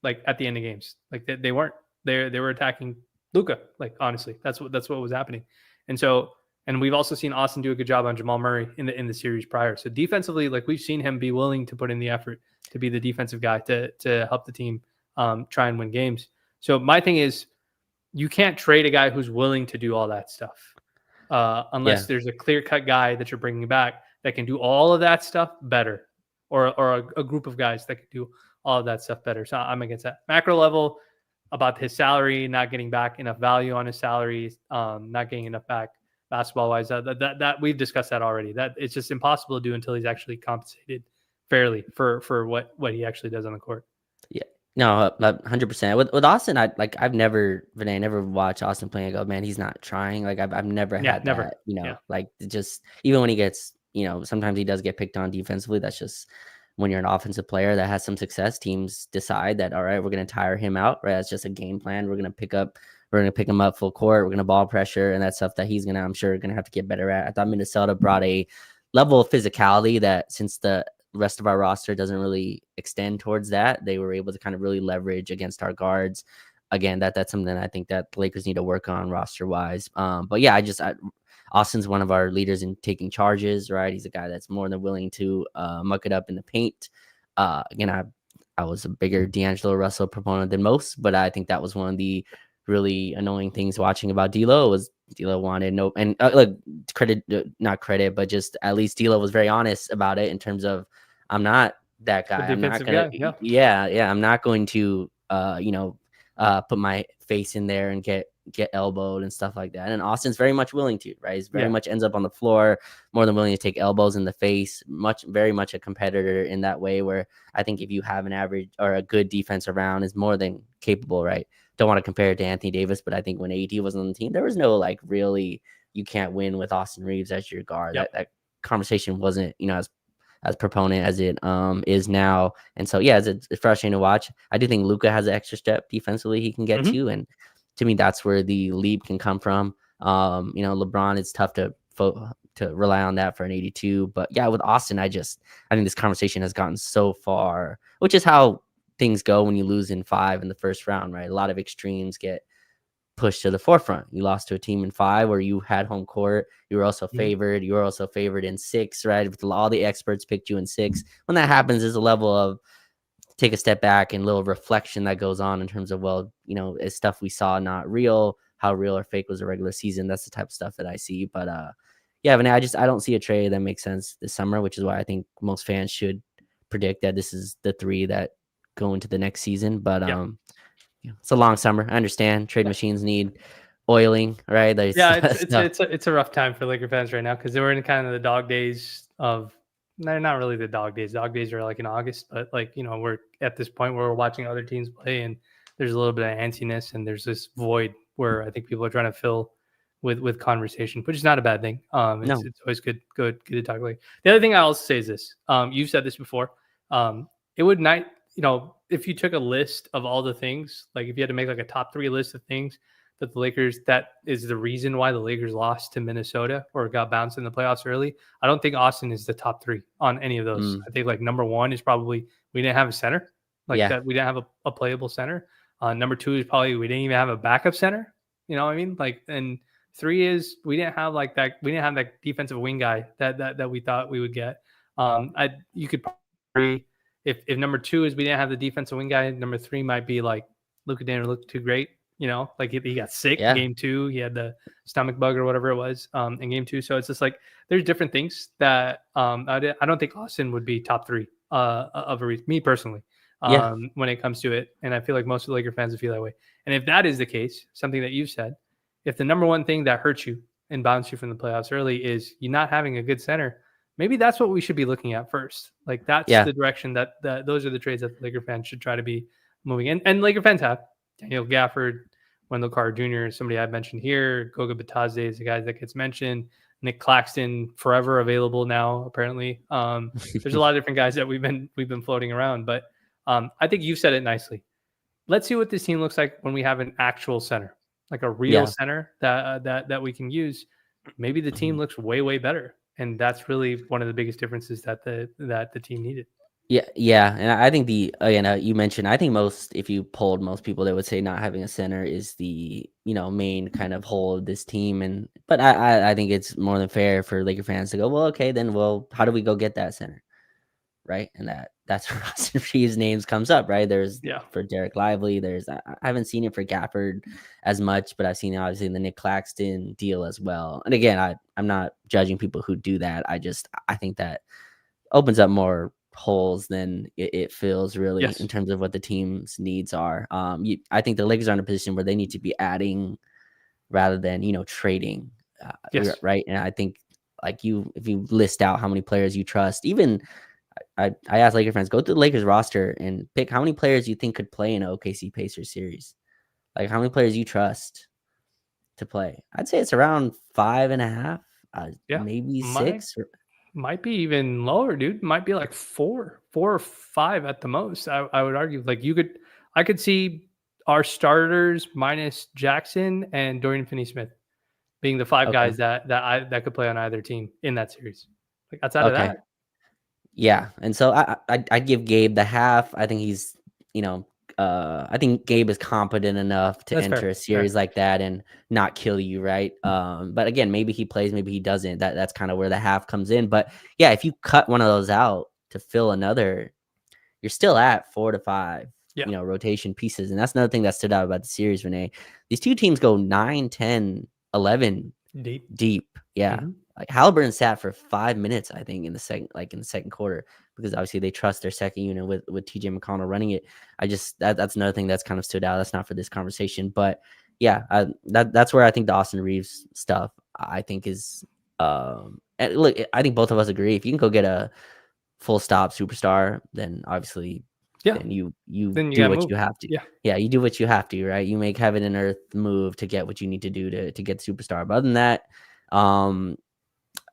like at the end of games. Like they weren't. They were attacking Luka. Like honestly, that's what was happening. And we've also seen Austin do a good job on Jamal Murray in the series prior. So defensively, like we've seen him be willing to put in the effort to be the defensive guy to help the team try and win games. So my thing is, you can't trade a guy who's willing to do all that stuff unless there's a clear-cut guy that you're bringing back that can do all of that stuff better, or a group of guys that can do all of that stuff better. So I'm against that. Macro level, about his salary, not getting back enough value on his salary, not getting enough back basketball-wise. That we've discussed that already. That it's just impossible to do until he's actually compensated fairly for what he actually does on the court. Yeah. No, 100%. With Austin, I've never watched Austin play and go, man, he's not trying. Like I've never had that, like just even when he gets, sometimes he does get picked on defensively. That's just when you're an offensive player that has some success, teams decide that, all right, we're going to tire him out, right? That's just a game plan. We're going to pick him up full court. We're going to ball pressure and that stuff that he's I'm sure going to have to get better at. I thought Minnesota brought a level of physicality that since the rest of our roster doesn't really extend towards that, they were able to kind of really leverage against our guards. Again, that's something I think that the Lakers need to work on roster wise. But yeah, Austin's one of our leaders in taking charges, right? He's a guy that's more than willing to muck it up in the paint. Again, I was a bigger D'Angelo Russell proponent than most, but I think that was one of the really annoying things watching about D'Lo was D'Lo wanted no, and look, not credit, but just at least D'Lo was very honest about it in terms of I'm not that guy. I'm not gonna, I'm not going to put my face in there and get elbowed and stuff like that. And Austin's very much willing to, right? He's very much ends up on the floor, more than willing to take elbows in the face, very much a competitor in that way, where I think if you have an average or a good defense around is more than capable, right? Don't want to compare it to Anthony Davis, but I think when AD was on the team, there was no like really you can't win with Austin Reaves as your guard. That conversation wasn't, as proponent as it is now. And so, it's frustrating to watch. I do think Luka has an extra step defensively he can get to. And to me, that's where the leap can come from. LeBron, it's tough to rely on that for an 82. But yeah, with Austin, I think this conversation has gotten so far, which is how things go when you lose in 5 in the first round, right? A lot of extremes get pushed to the forefront. You lost to a team in 5 where you had home court. You were also favored. You were also favored in 6, right? All the experts picked you in 6. When that happens, there's a level of take a step back and a little reflection that goes on in terms of, is stuff we saw not real? How real or fake was a regular season? That's the type of stuff that I see. But Vinay, I don't see a trade that makes sense this summer, which is why I think most fans should predict that this is the 3 that go into the next season. But it's a long summer. I understand trade machines need oiling, right? It's a rough time for Laker fans right now because they were in kind of the dog days of. They're not really the dog days. Dog days are like in August, but we're at this point where we're watching other teams play, and there's a little bit of antsiness, and there's this void where I think people are trying to fill with conversation, which is not a bad thing. It's always good to talk about. The other thing I also say is this: you've said this before. It would not. If you took a list of all the things, like if you had to make like a top 3 list of things that that is the reason why the Lakers lost to Minnesota or got bounced in the playoffs early, I don't think Austin is the top 3 on any of those. I think like number 1 is probably we didn't have a center, that we didn't have a playable center. Number 2 is probably we didn't even have a backup center. You know what I mean? And 3 is we didn't have like that. We didn't have that defensive wing guy that we thought we would get. You could probably. If number 2 is we didn't have the defensive wing guy, number 3 might be like Luka didn't look too great. You know, like he got sick Yeah. game 2. He had the stomach bug or whatever it was in game 2. So it's just like there's different things that I don't think Austin would be top 3 of a reason, me personally, Yeah. when it comes to it. And I feel like most of the Laker fans would feel that way. And if that is the case, something that you've said, if the number one thing that hurts you and bounce you from the playoffs early is you not having a good center, maybe that's what we should be looking at first. Like that's Yeah. the direction that those are the trades that the Laker fans should try to be moving in. And Laker fans have Daniel Gafford, Wendell Carter Jr., somebody I mentioned here. Goga Batadze is the guy that gets mentioned. Nick Claxton, forever available now, apparently. There's a lot of different guys that we've been floating around, but I think you've said it nicely. Let's see what this team looks like when we have an actual center, like a real center that we can use. Maybe the team looks way better, and that's really one of the biggest differences that the team needed. Yeah, and I think you mentioned, I think if you polled most people, they would say not having a center is the main kind of hole of this team, but I think it's more than fair for Laker fans to go, well, okay, then how do we go get that center, right? And that's where Austin Reaves' names comes up, right? There's for Derek Lively, there's I haven't seen it for Gafford as much, but I've seen it obviously in the Nick Claxton deal as well. And again, I'm not judging people who do that. I think that opens up more holes than it fills, really, in terms of what the team's needs are. I think the Lakers are in a position where they need to be adding rather than trading, right? And I think if you list out how many players you trust, even I asked Laker fans, go to the Lakers roster and pick how many players you think could play in an OKC Pacers series. Like how many players you trust to play. I'd say it's around 5.5, maybe 6. Might be even lower, dude. Might be like 4 or 5 at the most. I would argue. Like I could see our starters minus Jackson and Dorian Finney-Smith being the 5 guys that could play on either team in that series. Like outside of that. Yeah, and so I give Gabe the half. I think he's I think Gabe is competent enough to enter a series like that and not kill you, right? But again, maybe he plays, maybe he doesn't. That's kind of where the half comes in. But yeah, if you cut one of those out to fill another, you're still at 4 to 5, rotation pieces. And that's another thing that stood out about the series, Vinay. These two teams go 9, 10, 11 deep. Yeah. Mm-hmm. Like Halliburton sat for 5 minutes, I think, in the second quarter, because obviously they trust their second unit with TJ McConnell running it. That's another thing that's kind of stood out. That's not for this conversation, but yeah, that's where I think the Austin Reaves stuff I think is. And look, I think both of us agree. If you can go get a full stop superstar, then obviously, then you do what you have to. Yeah, you do what you have to, right? You make heaven and earth move to get what you need to do to get the superstar. But other than that,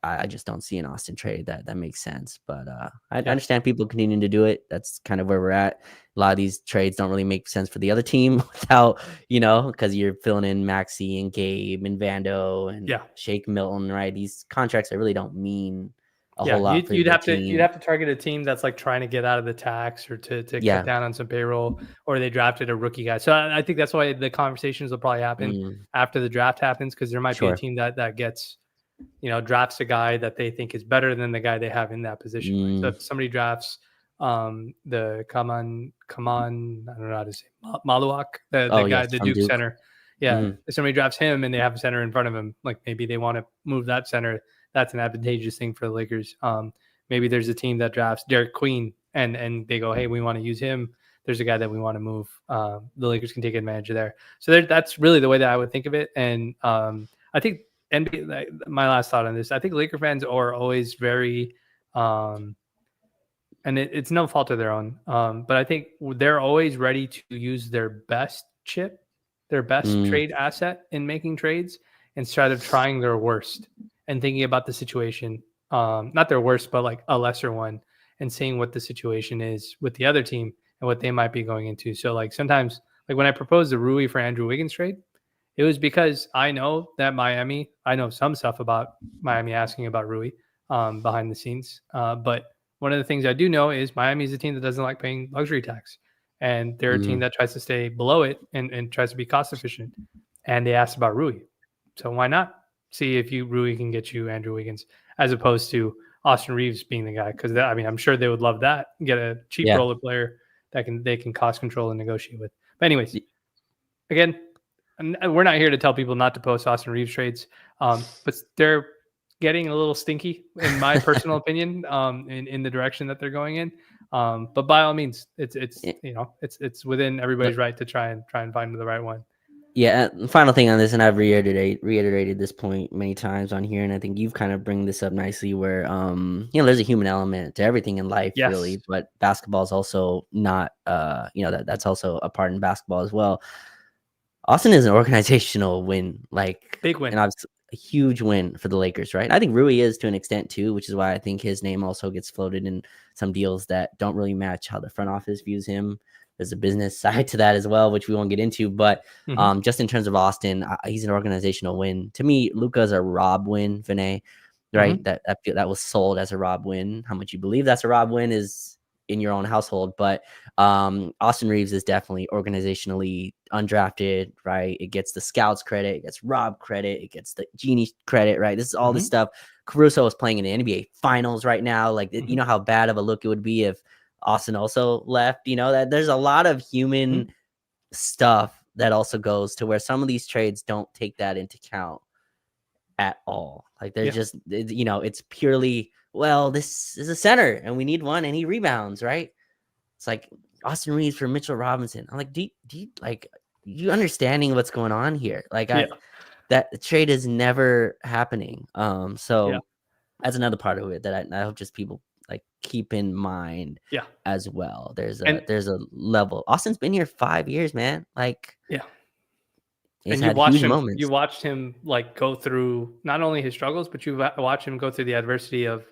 I just don't see an Austin trade that makes sense. But I understand people continuing to do it. That's kind of where we're at. A lot of these trades don't really make sense for the other team without, because you're filling in Maxey and Gabe and Vando and Shake Milton, right? These contracts that really don't mean a whole lot for you'd the have team. You'd have to target a team that's like trying to get out of the tax or to cut down on some payroll, or they drafted a rookie guy. So I think that's why the conversations will probably happen after the draft happens, because there might be a team that gets drafts a guy that they think is better than the guy they have in that position. So if somebody drafts the Kaman, I don't know how to say, Maluak, the guy, the Duke center. Yeah. If somebody drafts him and they have a center in front of him, like maybe they want to move that center. That's an advantageous thing for the Lakers. Maybe there's a team that drafts Derek Queen and they go, hey, we want to use him. There's a guy that we want to move. The Lakers can take advantage of there. So that's really the way that I would think of it. And I think NBA, my last thought on this, I think Laker fans are always very, and it's no fault of their own, but I think they're always ready to use their best chip, their best trade asset in making trades instead of trying their worst and thinking about the situation, not their worst, but like a lesser one, and seeing what the situation is with the other team and what they might be going into. So like sometimes, like when I proposed the Rui for Andrew Wiggins trade, it was because I know that I know some stuff about Miami asking about Rui behind the scenes. But one of the things I do know is Miami is a team that doesn't like paying luxury tax. And they're a team that tries to stay below it and tries to be cost efficient. And they asked about Rui. So why not see if Rui can get you Andrew Wiggins as opposed to Austin Reaves being the guy? Because I'm sure they would love that. Get a cheap roller player that they can cost control and negotiate with. But anyways, again, and we're not here to tell people not to post Austin Reaves trades, but they're getting a little stinky, in my personal opinion, in the direction that they're going in. But by all means, it's it's within everybody's right to try and find the right one. Yeah. Final thing on this, and I've reiterated this point many times on here, and I think you've kind of bring this up nicely, where there's a human element to everything in life, Yes. really, but basketball is also not that's also a part in basketball as well. Austin is an organizational win, like big win, and obviously a huge win for the Lakers, right? And I think Rui is to an extent too, which is why I think his name also gets floated in some deals that don't really match how the front office views him. There's a business side to that as well, which we won't get into. But just in terms of Austin, he's an organizational win. To me, Luka's a Rob win, Vinay, right? That was sold as a Rob win. How much you believe that's a Rob win is in your own household, but Austin Reaves is definitely organizationally undrafted, right? It gets the scouts credit, it gets Rob credit, it gets the Genie credit, right? This is all this stuff. Caruso is playing in the NBA Finals right now. Like, you know how bad of a look it would be if Austin also left. You know that there's a lot of human stuff that also goes to where some of these trades don't take that into account at all. Like they're just, it's purely, well, this is a center and we need one and he rebounds, right? It's like Austin Reaves for Mitchell Robinson. I'm like, do you understanding what's going on here? Like that trade is never happening. So that's another part of it that I hope just people like keep in mind as well. There's a level. Austin's been here 5 years, man. Like, and you watched him like go through not only his struggles, but you watched him go through the adversity of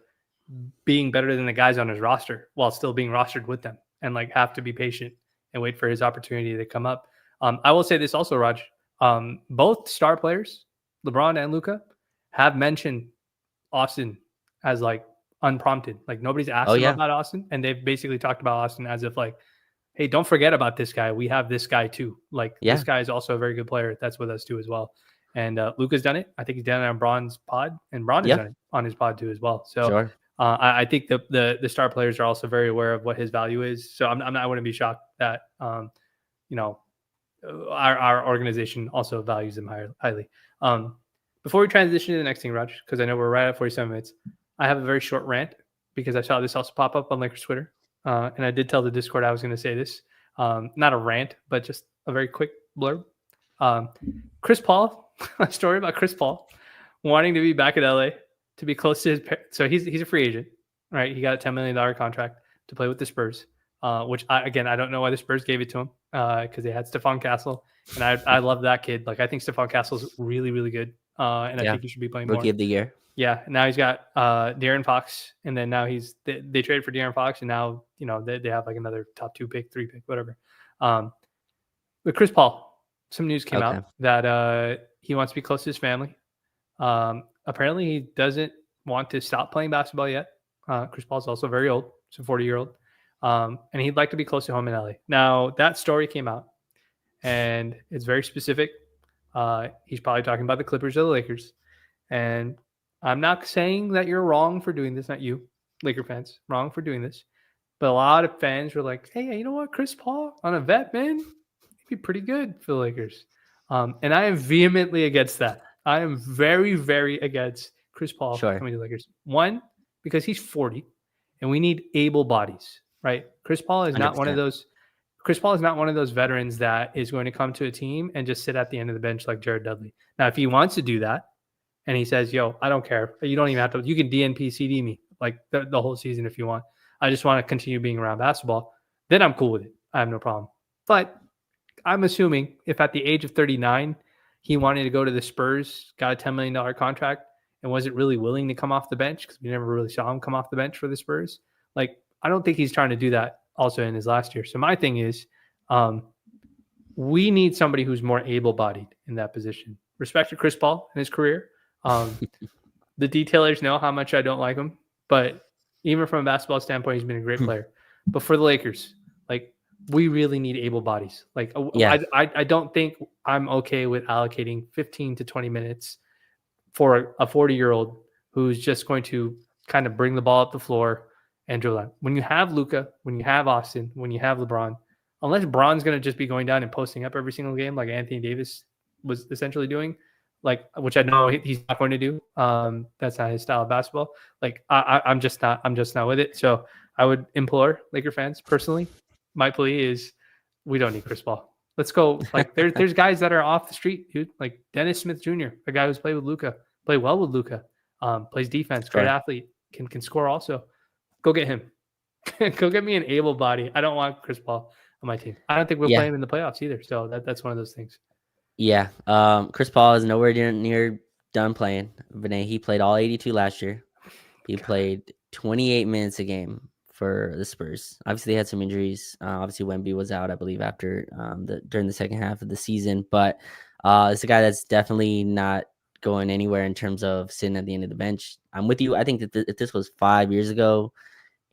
being better than the guys on his roster while still being rostered with them, and like have to be patient and wait for his opportunity to come up. I will say this also, Raj. Both star players, LeBron and Luka, have mentioned Austin as like unprompted. Like nobody's asked him about Austin, and they've basically talked about Austin as if like, hey, don't forget about this guy. We have this guy too. Like this guy is also a very good player that's with us too as well. And Luka's done it. I think he's done it on Braun's pod, and Braun has done it on his pod too as well. So I think the star players are also very aware of what his value is. So I wouldn't be shocked that our organization also values them highly. Before we transition to the next thing, Raj, because I know we're right at 47 minutes, I have a very short rant because I saw this also pop up on Lakers Twitter. And I did tell the Discord I was going to say this. Not a rant, but just a very quick blurb. Chris Paul, a story about Chris Paul wanting to be back at LA to be close to his parents. So he's a free agent, right? He got a $10 million contract to play with the Spurs, which I don't know why the Spurs gave it to him because they had Stephon Castle. And I love that kid. Like I think Stephon Castle's really, really good. And I think he should be playing more. Rookie of the year. Yeah, now he's got De'Aaron Fox, and then now they traded for De'Aaron Fox, and now they have like another top 2 pick, 3 pick, whatever. With Chris Paul, some news came out that he wants to be close to his family. Apparently, he doesn't want to stop playing basketball yet. Chris Paul's also very old, so 40-year-old, and he'd like to be close to home in LA. Now that story came out, and it's very specific. He's probably talking about the Clippers or the Lakers, and I'm not saying that you're wrong for doing this, not you, Laker fans, wrong for doing this. But a lot of fans were like, hey, you know what? Chris Paul on a vet, man, he'd be pretty good for the Lakers. And I am vehemently against that. I am very, very against Chris Paul coming to the Lakers. One, because he's 40 and we need able bodies, right? Chris Paul is not 100%. One of those. Chris Paul is not one of those veterans that is going to come to a team and just sit at the end of the bench like Jared Dudley. Now, if he wants to do that, and he says, yo, I don't care. You don't even have to. You can DNP CD me like the whole season if you want. I just want to continue being around basketball. Then I'm cool with it. I have no problem. But I'm assuming if at the age of 39, he wanted to go to the Spurs, got a $10 million contract, and wasn't really willing to come off the bench because we never really saw him come off the bench for the Spurs. Like, I don't think he's trying to do that also in his last year. So my thing is we need somebody who's more able-bodied in that position. Respect to Chris Paul and his career. The detailers know how much I don't like him, but even from a basketball standpoint, he's been a great player. But for the Lakers, like we really need able bodies. Like I don't think I'm okay with allocating 15 to 20 minutes for a 40-year-old who's just going to kind of bring the ball up the floor and drill out. When you have Luka, when you have Austin, when you have LeBron, unless Bron's going to just be going down and posting up every single game like Anthony Davis was essentially doing, like, which I know he's not going to do. That's not his style of basketball. Like I'm just not with it. So I would implore Laker fans personally. My plea is we don't need Chris Paul. Let's go. Like there's guys that are off the street, dude. Like Dennis Smith Jr., a guy who's played with Luka, play well with Luka, plays defense, great athlete, can score also. Go get him. Go get me an able body. I don't want Chris Paul on my team. I don't think we'll play him in the playoffs either. So that's one of those things. Yeah. Chris Paul is nowhere near done playing. Vinay, he played all 82 last year. He played 28 minutes a game for the Spurs. Obviously, they had some injuries. Obviously, Wemby was out, I believe, after during the second half of the season. But it's a guy that's definitely not going anywhere in terms of sitting at the end of the bench. I'm with you. I think that if this was 5 years ago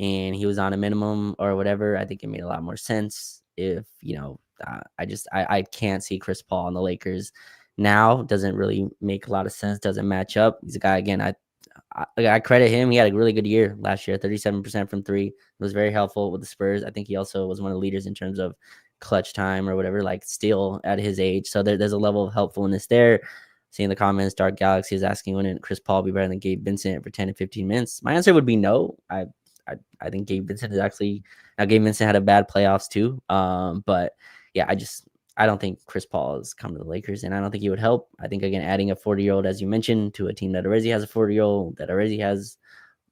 and he was on a minimum or whatever, I think it made a lot more sense. If I can't see Chris Paul on the Lakers now. Doesn't really make a lot of sense. Doesn't match up. He's a guy, again, I credit him. He had a really good year last year, 37% from three. It was very helpful with the Spurs. I think he also was one of the leaders in terms of clutch time or whatever, like still at his age. So there's a level of helpfulness there. Seeing the comments, Dark Galaxy is asking, wouldn't Chris Paul be better than Gabe Vincent for 10 to 15 minutes? My answer would be no. I think Gabe Vincent is actually, now Gabe Vincent had a bad playoffs too. But yeah, I don't think Chris Paul is coming to the Lakers, and I don't think he would help. I think, again, adding a 40-year-old, as you mentioned, to a team that already has a 40-year-old, that already has,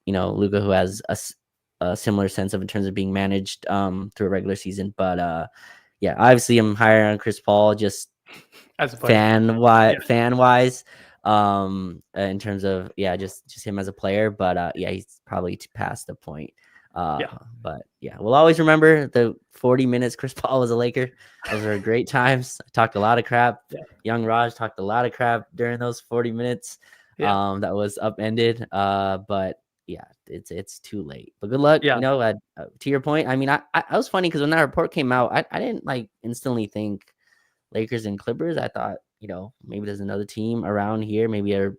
Luka, who has a similar sense of in terms of being managed through a regular season. But yeah, obviously I'm higher on Chris Paul, just as a fan wise, in terms of just him as a player. But yeah, he's probably past the point. But yeah, we'll always remember the 40 minutes Chris Paul was a Laker. Those were great times. I talked a lot of crap. Young Raj talked a lot of crap during those 40 minutes. That was upended. But yeah, it's too late. But good luck. To your point, I mean, I was funny because when that report came out, I didn't like instantly think Lakers and Clippers. I thought, maybe there's another team around here, maybe a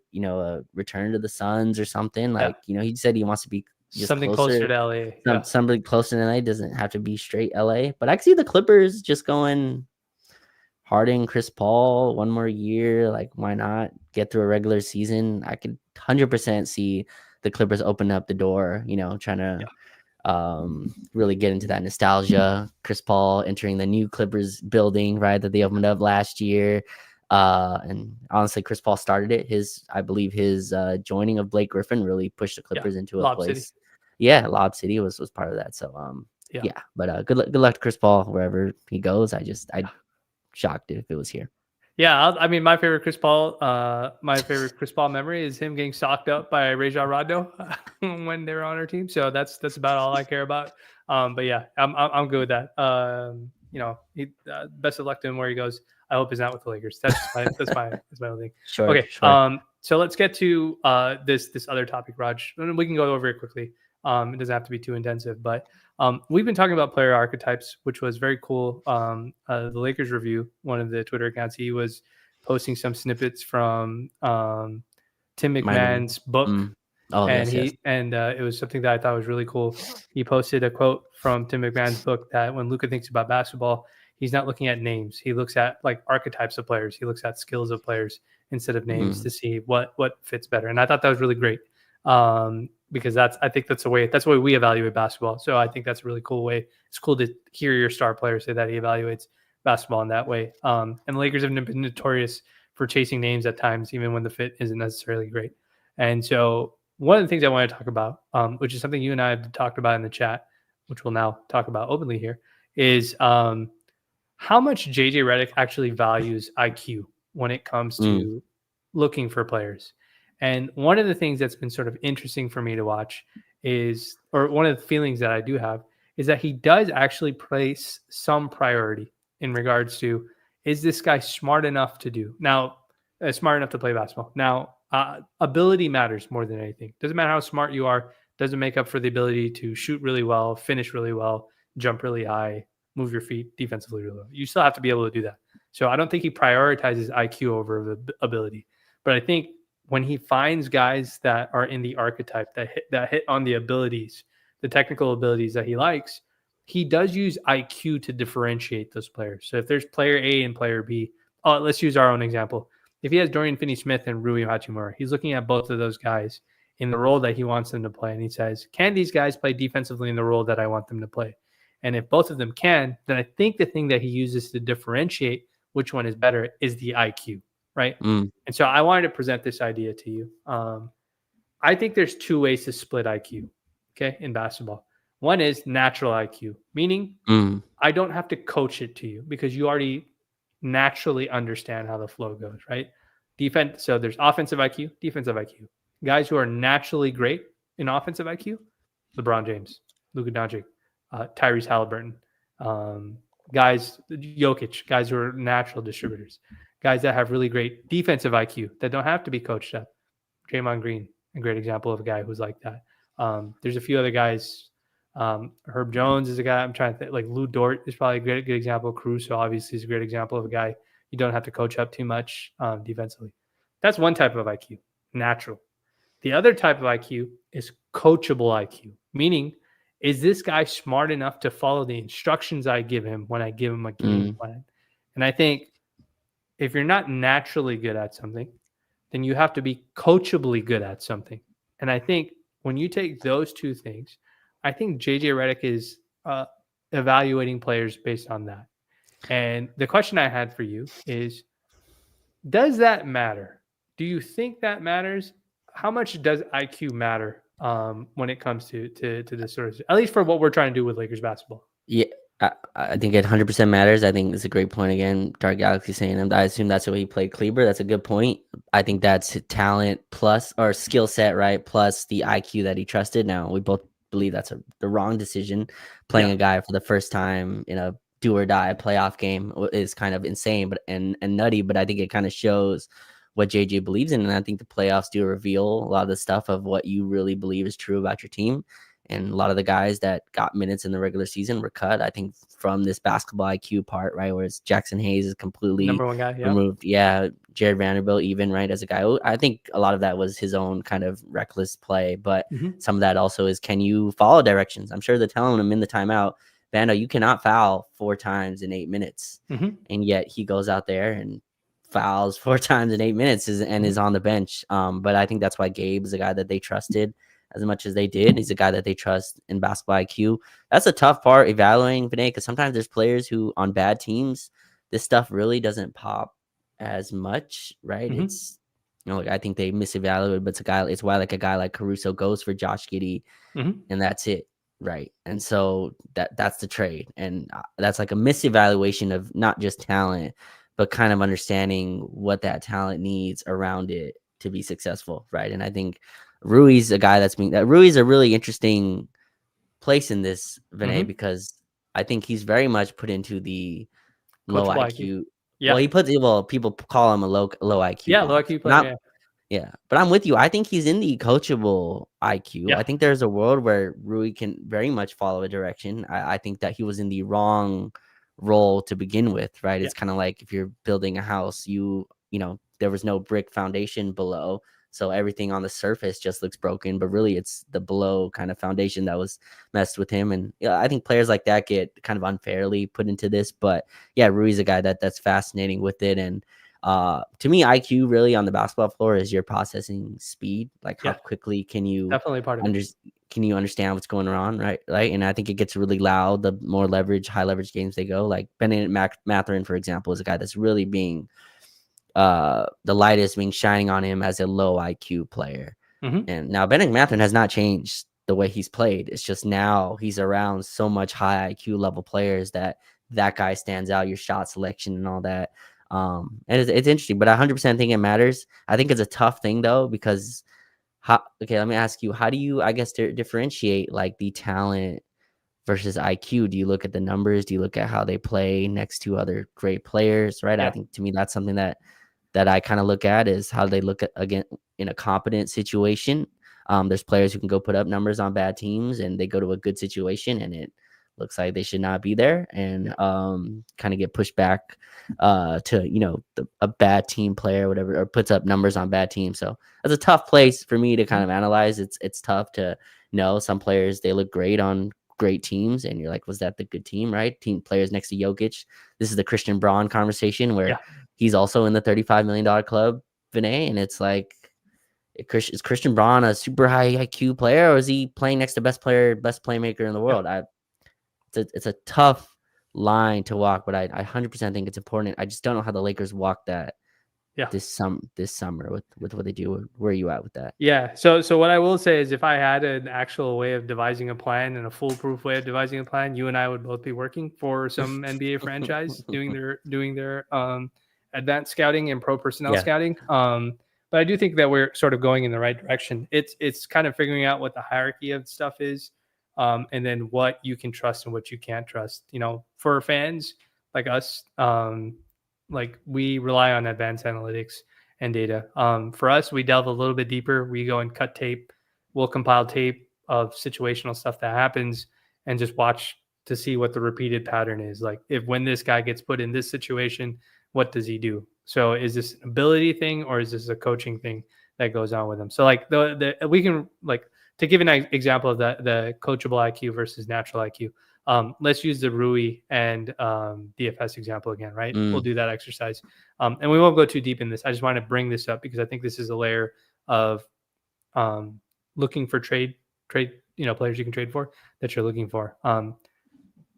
return to the Suns or something. Like, he said he wants to be just something closer to LA. Somebody closer to LA. Doesn't have to be straight LA. But I can see the Clippers just going Harden, Chris Paul, one more year. Like, why not get through a regular season? I could 100% see the Clippers open up the door, trying to really get into that nostalgia. Chris Paul entering the new Clippers building, right, that they opened up last year. And honestly, Chris Paul started it. I believe his joining of Blake Griffin really pushed the Clippers into a place. City. Yeah, Lob City was part of that. So but good luck to Chris Paul wherever he goes. I'd shocked if it was here. Yeah, I mean, my favorite Chris Paul memory is him getting socked up by Rajon Rondo when they were on our team. So that's about all I care about. But yeah, I'm good with that. Best of luck to him where he goes. I hope he's not with the Lakers. That's my own thing. Sure. Okay. Sure. So let's get to this other topic, Raj. We can go over it quickly. It doesn't have to be too intensive, but we've been talking about player archetypes, which was very cool. The Lakers Review, one of the Twitter accounts, he was posting some snippets from Tim McMahon's book. It was something that I thought was really cool. He posted a quote from Tim McMahon's book that when Luka thinks about basketball, he's not looking at names. He looks at like archetypes of players. He looks at skills of players instead of names to see what fits better. And I thought that was really great. Because I think that's the way we evaluate basketball. So I think that's a really cool way. It's cool to hear your star player say that he evaluates basketball in that way. And the Lakers have been notorious for chasing names at times, even when the fit isn't necessarily great. And so one of the things I want to talk about, which is something you and I have talked about in the chat, which we'll now talk about openly here, is how much JJ Redick actually values IQ when it comes to looking for players. And one of the things that's been sort of interesting for me to watch or one of the feelings that I do have, is that he does actually place some priority in regards to, is this guy smart enough to do? Now, smart enough to play basketball. Now, ability matters more than anything. Doesn't matter how smart you are. Doesn't make up for the ability to shoot really well, finish really well, jump really high, move your feet defensively really well. You still have to be able to do that. So I don't think he prioritizes IQ over the ability. But I think when he finds guys that are in the archetype that hit on the abilities, the technical abilities that he likes, he does use IQ to differentiate those players. So if there's player A and player B, let's use our own example. If he has Dorian Finney-Smith and Rui Hachimura, he's looking at both of those guys in the role that he wants them to play. And he says, can these guys play defensively in the role that I want them to play? And if both of them can, then I think the thing that he uses to differentiate which one is better is the IQ, right? And so I wanted to present this idea to you. I think there's two ways to split IQ, okay, in basketball. One is natural IQ, meaning I don't have to coach it to you because you already naturally understand how the flow goes, right? Defense. So there's offensive IQ, defensive IQ. Guys who are naturally great in offensive IQ, LeBron James, Luka Doncic, Tyrese Halliburton, guys, Jokic, guys who are natural distributors, guys that have really great defensive IQ that don't have to be coached up. Draymond Green, a great example of a guy who's like that. There's a few other guys. Herb Jones is a guy I'm trying to think, like Lou Dort is probably a good example. Caruso obviously is a great example of a guy you don't have to coach up too much defensively. That's one type of IQ, natural. The other type of IQ is coachable IQ, meaning is this guy smart enough to follow the instructions I give him when I give him a game plan? And I think if you're not naturally good at something, then you have to be coachably good at something. And I think when you take those two things, I think JJ Redick is evaluating players based on that. And the question I had for you is, does that matter? Do you think that matters? How much does IQ matter when it comes to this sort of, at least for what we're trying to do with Lakers basketball? Yeah, I think it 100% matters. I think it's a great point again. Dark Galaxy saying, I assume that's the way he played Kleber. That's a good point. I think that's talent plus or skill set, right? Plus the IQ that he trusted. Now we both believe that's the wrong decision. Playing a guy for the first time in a do or die playoff game is kind of insane, but and nutty. But I think it kind of shows what JJ believes in, and I think the playoffs do reveal a lot of the stuff of what you really believe is true about your team. And a lot of the guys that got minutes in the regular season were cut, I think, from this basketball IQ part, right? Whereas Jackson Hayes is completely number one guy, removed. Yeah, Jared Vanderbilt, even, right, as a guy. I think a lot of that was his own kind of reckless play, but some of that also is, can you follow directions? I'm sure they're telling him in the timeout, Bando, you cannot foul 4 times in 8 minutes. And yet he goes out there and fouls 4 times in 8 minutes and is on the bench. But I think that's why Gabe is a guy that they trusted as much as they did. He's a guy that they trust in basketball IQ. That's a tough part evaluating Vinay, because sometimes there's players who on bad teams, this stuff really doesn't pop as much, right? It's, like, I think they misevaluated, but it's why like a guy like Caruso goes for Josh Giddey and that's it. Right. And so that's the trade. And that's like a misevaluation of not just talent, but kind of understanding what that talent needs around it to be successful. Right. And I think Rui's a guy Rui's a really interesting place in this, Vinay, because I think he's very much put into the low IQ. Yeah. Well, people call him a low IQ. Yeah. Low IQ player. Yeah, but I'm with you. I think he's in the coachable IQ. Yeah. I think there's a world where Rui can very much follow a direction. I think that he was in the wrong role to begin with, right? It's kind of like if you're building a house, there was no brick foundation below, so everything on the surface just looks broken, but really it's the below kind of foundation that was messed with him. And I think players like that get kind of unfairly put into this, but yeah, Rui's a guy that's fascinating with it. And to me, IQ really on the basketball floor is your processing speed. Like how quickly can you definitely part of it. Can you understand what's going on, right? And I think it gets really loud the more high leverage games they go. Like Bennett Mathurin, for example, is a guy that's really being the light is being shining on him as a low IQ player. And now Bennett Mathurin has not changed the way he's played. It's just now he's around so much high IQ level players that guy stands out, your shot selection and all that. And it's interesting, but I 100% think it matters. I think it's a tough thing though, because let me ask you, how do you, I guess, differentiate like the talent versus IQ? Do you look at the numbers? Do you look at how they play next to other great players? Right. I think to me, that's something that I kind of look at, is how they look at, again, in a competent situation. There's players who can go put up numbers on bad teams and they go to a good situation and it looks like they should not be there, and kind of get pushed back to a bad team player or whatever, or puts up numbers on bad teams. So that's a tough place for me to kind of analyze. It's tough to know. Some players, they look great on great teams and you're like, was that the good team? Right? Team players next to Jokic. This is the Christian Braun conversation where he's also in the $35 million club, Vinay, and it's like, is Christian Braun a super high IQ player, or is he playing next to best playmaker in the world? It's a tough line to walk, but I 100% think it's important. I just don't know how the Lakers walk that this summer with what they do. Where are you at with that? Yeah. So what I will say is, if I had an actual way of devising a plan and a foolproof way of devising a plan, you and I would both be working for some NBA franchise doing their advanced scouting and pro personnel scouting. But I do think that we're sort of going in the right direction. It's kind of figuring out what the hierarchy of stuff is, and then what you can trust and what you can't trust. For fans like us, like we rely on advanced analytics and data. For us, we delve a little bit deeper. We go and cut tape. We'll compile tape of situational stuff that happens and just watch to see what the repeated pattern is. Like, when this guy gets put in this situation, what does he do? So is this an ability thing, or is this a coaching thing that goes on with him? So like we can, like, to give an example of that, the coachable IQ versus natural IQ. Let's use the Rui and DFS example again, right? We'll do that exercise. And we won't go too deep in this. I just want to bring this up because I think this is a layer of looking for trade, players you can trade for that you're looking for.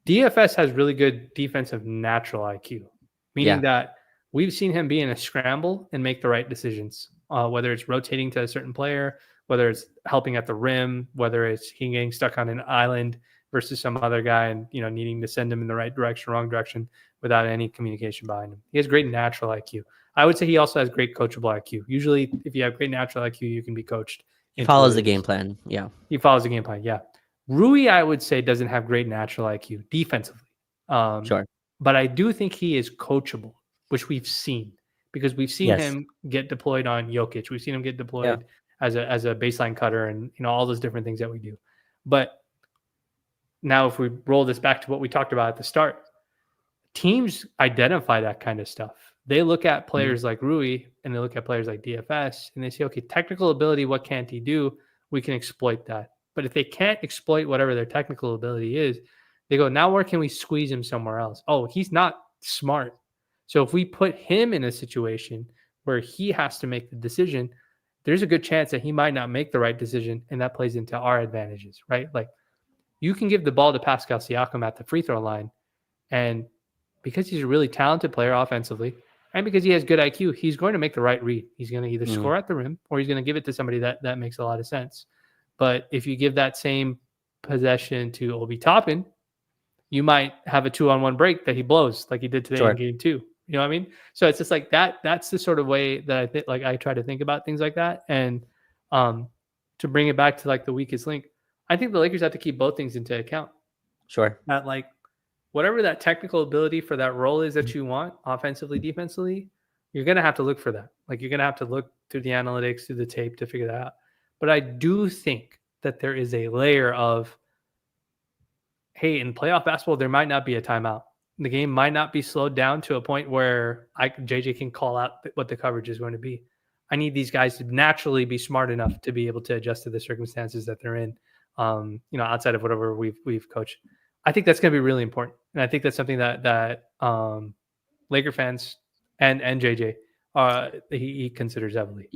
DFS has really good defensive natural IQ, meaning that we've seen him be in a scramble and make the right decisions, whether it's rotating to a certain player, whether it's helping at the rim, whether it's he getting stuck on an island versus some other guy and needing to send him in the right direction, wrong direction without any communication behind him. He has great natural IQ. I would say he also has great coachable IQ. Usually, if you have great natural IQ, you can be coached. He follows the game plan. Yeah. He follows the game plan. Yeah. Rui, I would say, doesn't have great natural IQ defensively. Sure. But I do think he is coachable, which we've seen, because we've seen him get deployed on Jokic. We've seen him get deployed as a baseline cutter and all those different things that we do. But now, if we roll this back to what we talked about at the start, teams identify that kind of stuff. They look at players like Rui and they look at players like DFS and they say, okay, technical ability, what can't he do? We can exploit that. But if they can't exploit whatever their technical ability is, they go, now where can we squeeze him somewhere else? Oh, he's not smart. So if we put him in a situation where he has to make the decision, there's a good chance that he might not make the right decision, and that plays into our advantages, right? Like, you can give the ball to Pascal Siakam at the free throw line, and because he's a really talented player offensively, and because he has good IQ, he's going to make the right read. He's going to either score at the rim or he's going to give it to somebody that makes a lot of sense. But if you give that same possession to Obi Toppin, you might have a 2-on-1 break that he blows like he did today in game 2. You know what I mean? So it's just like that. That's the sort of way that I think, like, I try to think about things like that. And to bring it back to like the weakest link, I think the Lakers have to keep both things into account. Sure. That, like, whatever that technical ability for that role is that you want, offensively, defensively, you're going to have to look for that. Like, you're going to have to look through the analytics, through the tape to figure that out. But I do think that there is a layer of, hey, in playoff basketball, there might not be a timeout. The game might not be slowed down to a point where JJ can call out what the coverage is going to be. I need these guys to naturally be smart enough to be able to adjust to the circumstances that they're in, outside of whatever we've coached. I think that's going to be really important. And I think that's something that Laker fans and JJ, he considers heavily.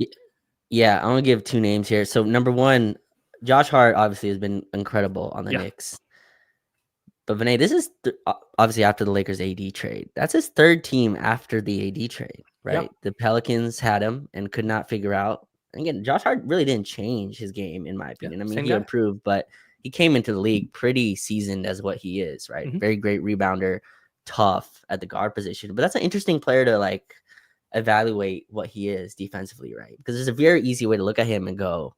Yeah, I'm going to give two names here. So number one, Josh Hart obviously has been incredible on the Knicks. But Vinay, this is obviously after the Lakers AD trade. That's his third team after the AD trade, right? Yep. The Pelicans had him and could not figure out. Again, Josh Hart really didn't change his game, in my opinion. I mean, he improved, but he came into the league pretty seasoned as what he is, right? Mm-hmm. Very great rebounder, tough at the guard position. But that's an interesting player to like evaluate what he is defensively, right? Because there's a very easy way to look at him and go,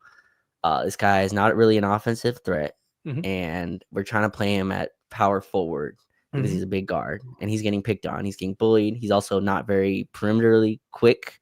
this guy is not really an offensive threat. Mm-hmm. And we're trying to play him at power forward because he's a big guard and he's getting picked on. He's getting bullied. He's also not very perimeterly quick.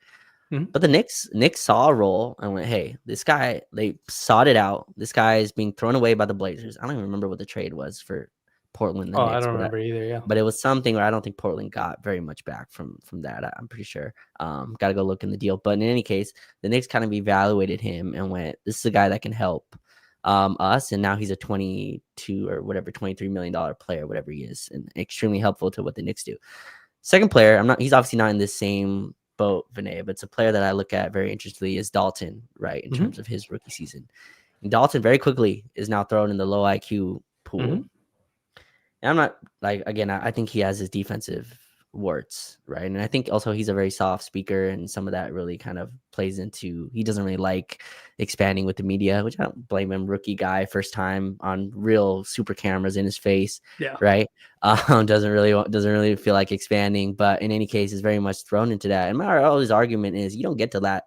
Mm-hmm. But the Knicks saw a role and went, hey, this guy, they sought it out. This guy is being thrown away by the Blazers. I don't even remember what the trade was for Portland. Knicks, I don't remember either, yeah. But it was something where I don't think Portland got very much back from that. I'm pretty sure. Got to go look in the deal. But in any case, the Knicks kind of evaluated him and went, this is a guy that can help us, and now he's a $22 or whatever $23 million player, whatever he is, and extremely helpful to what the Knicks do. Second player, he's obviously not in this same boat, Vinay, but it's a player that I look at very interestingly is Dalton, right, in terms of his rookie season. And Dalton very quickly is now thrown in the low IQ pool. And I'm not like, again, I think he has his defensive warts, right? And I think also he's a very soft speaker, and some of that really kind of plays into, he doesn't really like expanding with the media, which I don't blame him. Rookie guy, first time on real super cameras in his face, right? Doesn't really feel like expanding, but in any case, is very much thrown into that. And my always argument is you don't get to that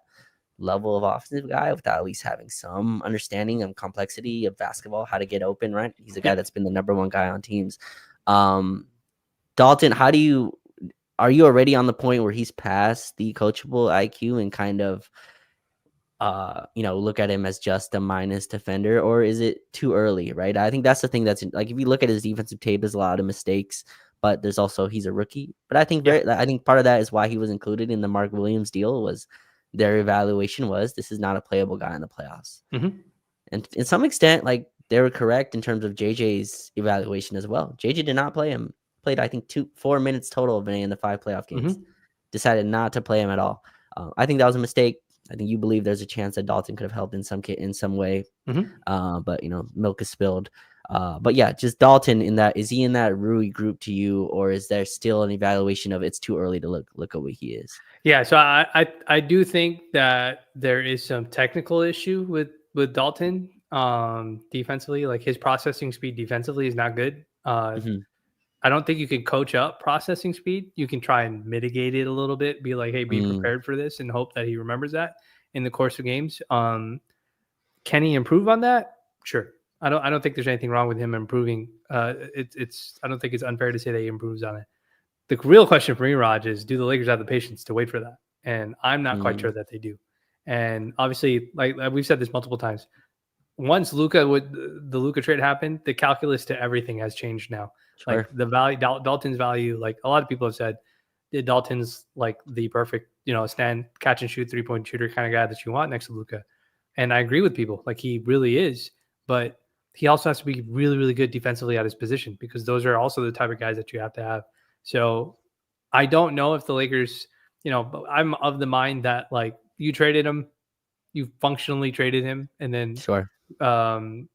level of offensive guy without at least having some understanding of complexity of basketball, how to get open, right? He's a guy that's been the number one guy on teams. Dalton, are you already on the point where he's past the coachable IQ and kind of look at him as just a minus defender, or is it too early, right? I think that's the thing that's like, if you look at his defensive tape, there's a lot of mistakes, but there's also, he's a rookie. But I think part of that is why he was included in the Mark Williams deal, was their evaluation was, this is not a playable guy in the playoffs. And in some extent, like, they were correct in terms of JJ's evaluation as well. JJ did not play him. Played, I think, 4 minutes total in the 5 playoff games. Decided not to play him at all. I think that was a mistake. I think you believe there's a chance that Dalton could have helped in some way. But milk is spilled. But yeah, just Dalton, is he in that Rui group to you, or is there still an evaluation of it's too early to look at what he is? Yeah, so I do think that there is some technical issue with Dalton defensively. Like, his processing speed defensively is not good. I don't think you can coach up processing speed. You can try and mitigate it a little bit, be like, hey, be prepared for this, and hope that he remembers that in the course of games. Can he improve on that? Sure. I don't think there's anything wrong with him improving. I don't think it's unfair to say that he improves on it. The real question for me, Raj, is, do the Lakers have the patience to wait for that? And I'm not quite sure that they do. And obviously, like we've said this multiple times, once the Luka trade happened, the calculus to everything has changed now. Sure. Like, the value, Dalton's value, like a lot of people have said, Dalton's like the perfect, stand, catch and shoot 3-point shooter kind of guy that you want next to Luka. And I agree with people. Like, he really is, but he also has to be really, really good defensively at his position, because those are also the type of guys that you have to have. So I don't know if the Lakers, I'm of the mind that, like, you traded him, you functionally traded him, and then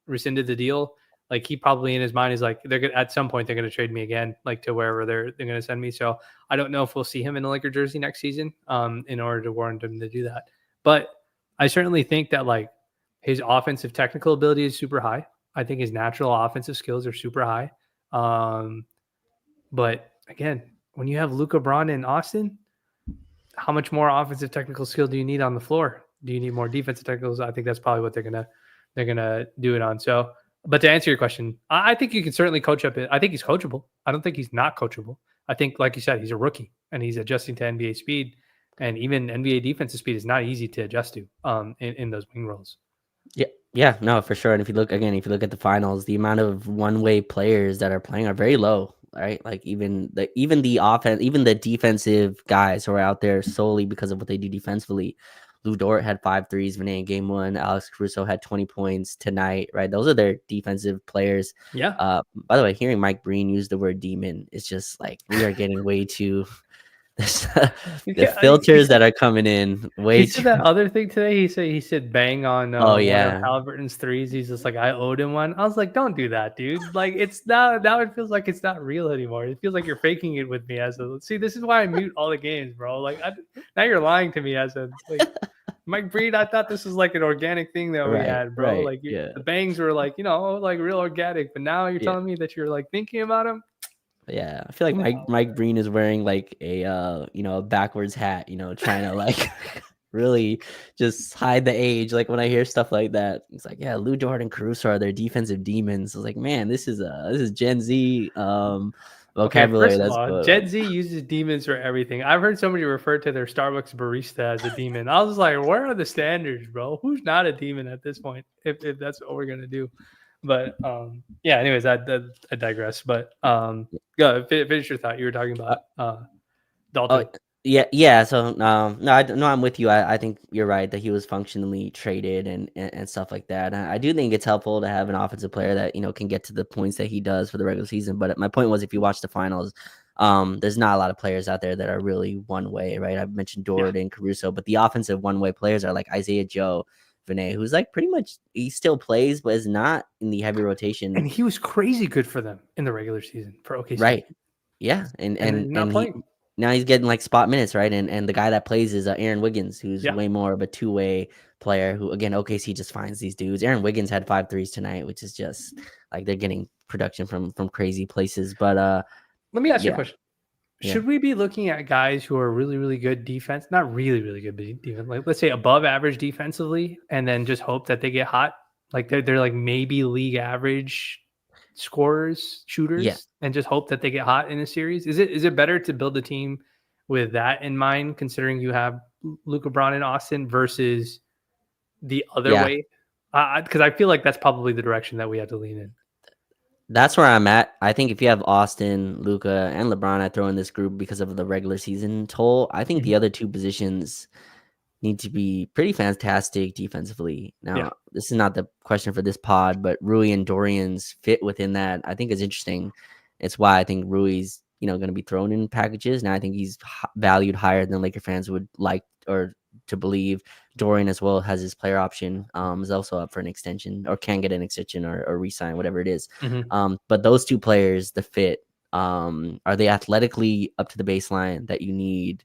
rescinded the deal. Like, he probably in his mind is like, at some point they're going to trade me again, like to wherever they're going to send me. So I don't know if we'll see him in the Laker jersey next season in order to warrant him to do that. But I certainly think that, like, his offensive technical ability is super high. I think his natural offensive skills are super high. But again, when you have Luka, Braun, and Austin, how much more offensive technical skill do you need on the floor? Do you need more defensive technicals? I think that's probably what they're gonna do it on. So, but to answer your question, I think you can certainly coach up it. I think he's coachable. I don't think he's not coachable. I think, like you said, he's a rookie and he's adjusting to NBA speed, and even NBA defensive speed is not easy to adjust to in those wing roles. Yeah, no, for sure. And if you look at the finals, the amount of one-way players that are playing are very low, right? Like, even the offense, even the defensive guys who are out there solely because of what they do defensively. Lou Dort had 5 threes in game 1. Alex Caruso had 20 points tonight, right? Those are their defensive players. Yeah. By the way, hearing Mike Breen use the word demon is just like, we are getting way too the filters that are coming in way. He said that other thing today. He said bang on one of Halliburton's threes. He's just like, I owed him one. I was like, don't do that, dude. Like, it's now it feels like it's not real anymore. It feels like you're faking it with me see, this is why I mute all the games, bro. Like, now you're lying to me Mike Breed. I thought this was like an organic thing that we had, bro. Right, like, the bangs were like, like real organic, but now you're telling me that you're like thinking about him. Yeah, I feel like Mike Breen is wearing like a a backwards hat, trying to like really just hide the age. Like, when I hear stuff like that, it's like, yeah, Lou Dort and Caruso are their defensive demons. I was like, man, this is Gen Z vocabulary. First of all, Gen Z uses demons for everything. I've heard somebody refer to their Starbucks barista as a demon. I was like, where are the standards, bro? Who's not a demon at this point? If that's what we're gonna do. But anyways, I digress. But go finish your thought. You were talking about Dalton. Yeah. So I'm with you. I think you're right that he was functionally traded and stuff like that. And I do think it's helpful to have an offensive player that can get to the points that he does for the regular season. But my point was, if you watch the finals, There's not a lot of players out there that are really one way, right? I've mentioned Dort and Caruso, but the offensive one way players are like Isaiah Joe, Vinay, who's like pretty much, he still plays, but is not in the heavy rotation. And he was crazy good for them in the regular season for OKC. Right. Yeah. And he now he's getting like spot minutes, right? And the guy that plays is Aaron Wiggins, who's way more of a two-way player who, again, OKC just finds these dudes. Aaron Wiggins had 5 threes tonight, which is just like they're getting production from crazy places. But let me ask you a question. Should we be looking at guys who are really, really good defense, not really, really good defense, like let's say above average defensively, and then just hope that they get hot? Like they're like maybe league average scorers, shooters, and just hope that they get hot in a series? Is it better to build a team with that in mind, considering you have Luka, Bron, and Austin, versus the other way? Because I feel like that's probably the direction that we have to lean in. That's where I'm at. I think if you have Austin, Luka, and LeBron, I throw in this group because of the regular season toll. I think the other two positions need to be pretty fantastic defensively. Now, this is not the question for this pod, but Rui and Dorian's fit within that, I think, is interesting. It's why I think Rui's, going to be thrown in packages. Now, I think he's valued higher than Laker fans would like or to believe. Dorian as well has his player option, is also up for an extension or can get an extension or re-sign, whatever it is. But those two players, the fit, are they athletically up to the baseline that you need?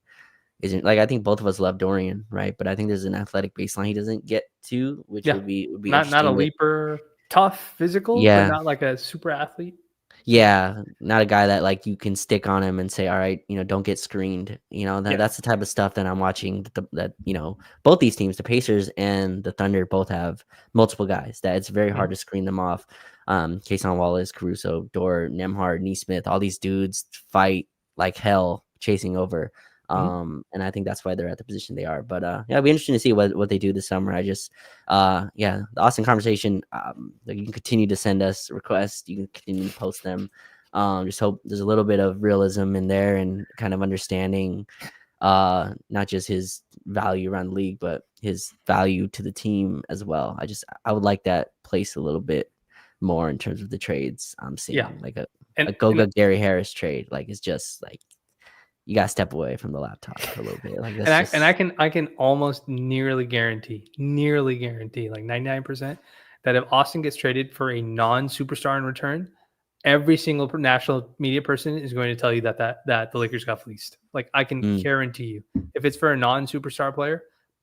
Isn't like, I think both of us love Dorian, right? But I think there's an athletic baseline he doesn't get to, which would be not a leaper, tough, physical, but not like a super athlete. Yeah, not a guy that like you can stick on him and say, all right, don't get screened. That's the type of stuff that I'm watching that both these teams, the Pacers and the Thunder, both have multiple guys that it's very hard to screen them off. Kayson Wallace, Caruso, Dort, Nembhard, Nesmith, all these dudes fight like hell chasing over. And I think that's why they're at the position they are. But it'll be interesting to see what they do this summer. I just the Austin conversation, you can continue to send us requests, you can continue to post them. Just hope there's a little bit of realism in there and kind of understanding not just his value around the league, but his value to the team as well. I would like that placed a little bit more in terms of the trades I'm seeing. Like a Goga Gary Harris trade, like it's just like you gotta step away from the laptop for a little bit. Like that's I can almost nearly guarantee, like 99%, that if Austin gets traded for a non-superstar in return, every single national media person is going to tell you that the Lakers got fleeced. Like I can guarantee you, if it's for a non-superstar player,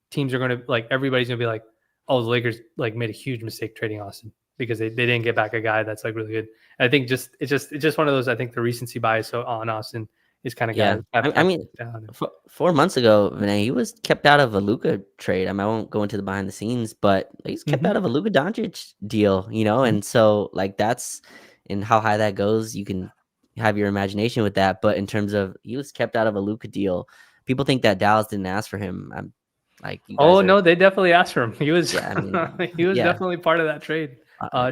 teams are going to everybody's going to be like, oh, the Lakers like made a huge mistake trading Austin because they didn't get back a guy that's like really good. And I think it's just one of those. I think the recency bias on Austin is kind of I mean, 4 months ago, Vinay, he was kept out of a Luka trade. I won't go into the behind the scenes, but he's kept out of a Luka Doncic deal, and so like that's and how high that goes. You can have your imagination with that, but in terms of he was kept out of a Luka deal, people think that Dallas didn't ask for him. I'm like, no, they definitely asked for him. He was he was definitely part of that trade.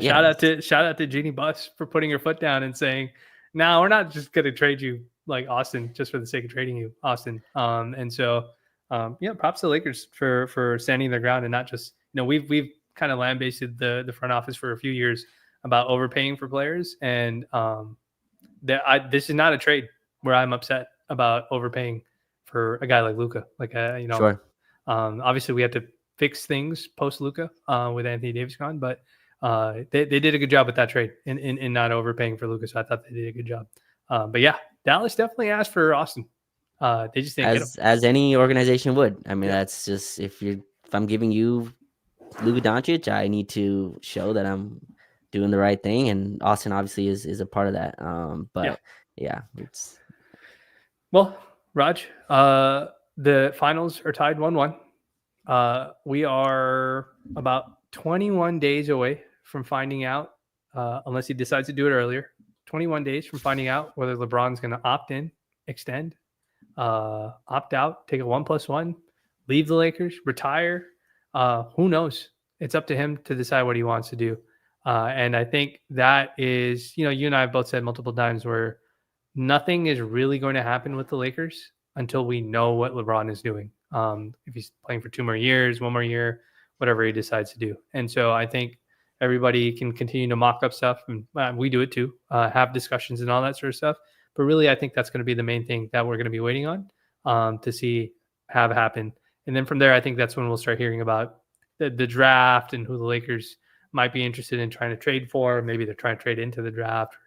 Shout out to Jeannie Buss for putting her foot down and saying, "No, we're not just going to trade you like Austin just for the sake of trading you, Austin." And so, props to the Lakers for standing their ground and not just we've kind of lambasted the front office for a few years about overpaying for players, and this is not a trade where I'm upset about overpaying for a guy like Luka. Like sure. Obviously we have to fix things post Luka with Anthony Davis gone, but they did a good job with that trade in not overpaying for Luka. So I thought they did a good job. But yeah, Dallas definitely asked for Austin. They just didn't get him. As any organization would. I mean, that's just if I'm giving you Luka Doncic, I need to show that I'm doing the right thing, and Austin obviously is a part of that. But it's well, Raj. The finals are tied 1-1. We are about 21 days away from finding out, unless he decides to do it earlier. 21 days from finding out whether LeBron's going to opt in, extend, opt out, take a 1+1, leave the Lakers, retire. Who knows? It's up to him to decide what he wants to do. And I think that is, you and I have both said multiple times where nothing is really going to happen with the Lakers until we know what LeBron is doing. If he's playing for 2 more years, 1 more year, whatever he decides to do. And so I think everybody can continue to mock up stuff, and we do it too, have discussions and all that sort of stuff. But really, I think that's going to be the main thing that we're going to be waiting on to see have happen. And then from there, I think that's when we'll start hearing about the draft and who the Lakers might be interested in trying to trade for. Maybe they're trying to trade into the draft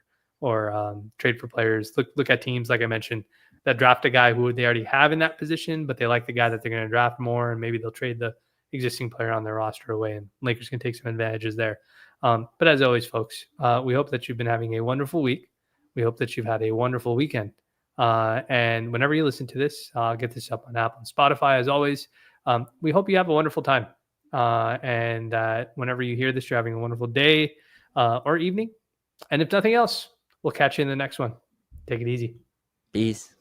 or trade for players. Look at teams, like I mentioned, that draft a guy who they already have in that position, but they like the guy that they're going to draft more, and maybe they'll trade the existing player on their roster away, and Lakers can take some advantages there. But as always, folks, we hope that you've been having a wonderful week. We hope that you've had a wonderful weekend. And whenever you listen to this, I'll get this up on Apple and Spotify, as always. We hope you have a wonderful time. And whenever you hear this, you're having a wonderful day or evening. And if nothing else, we'll catch you in the next one. Take it easy. Peace.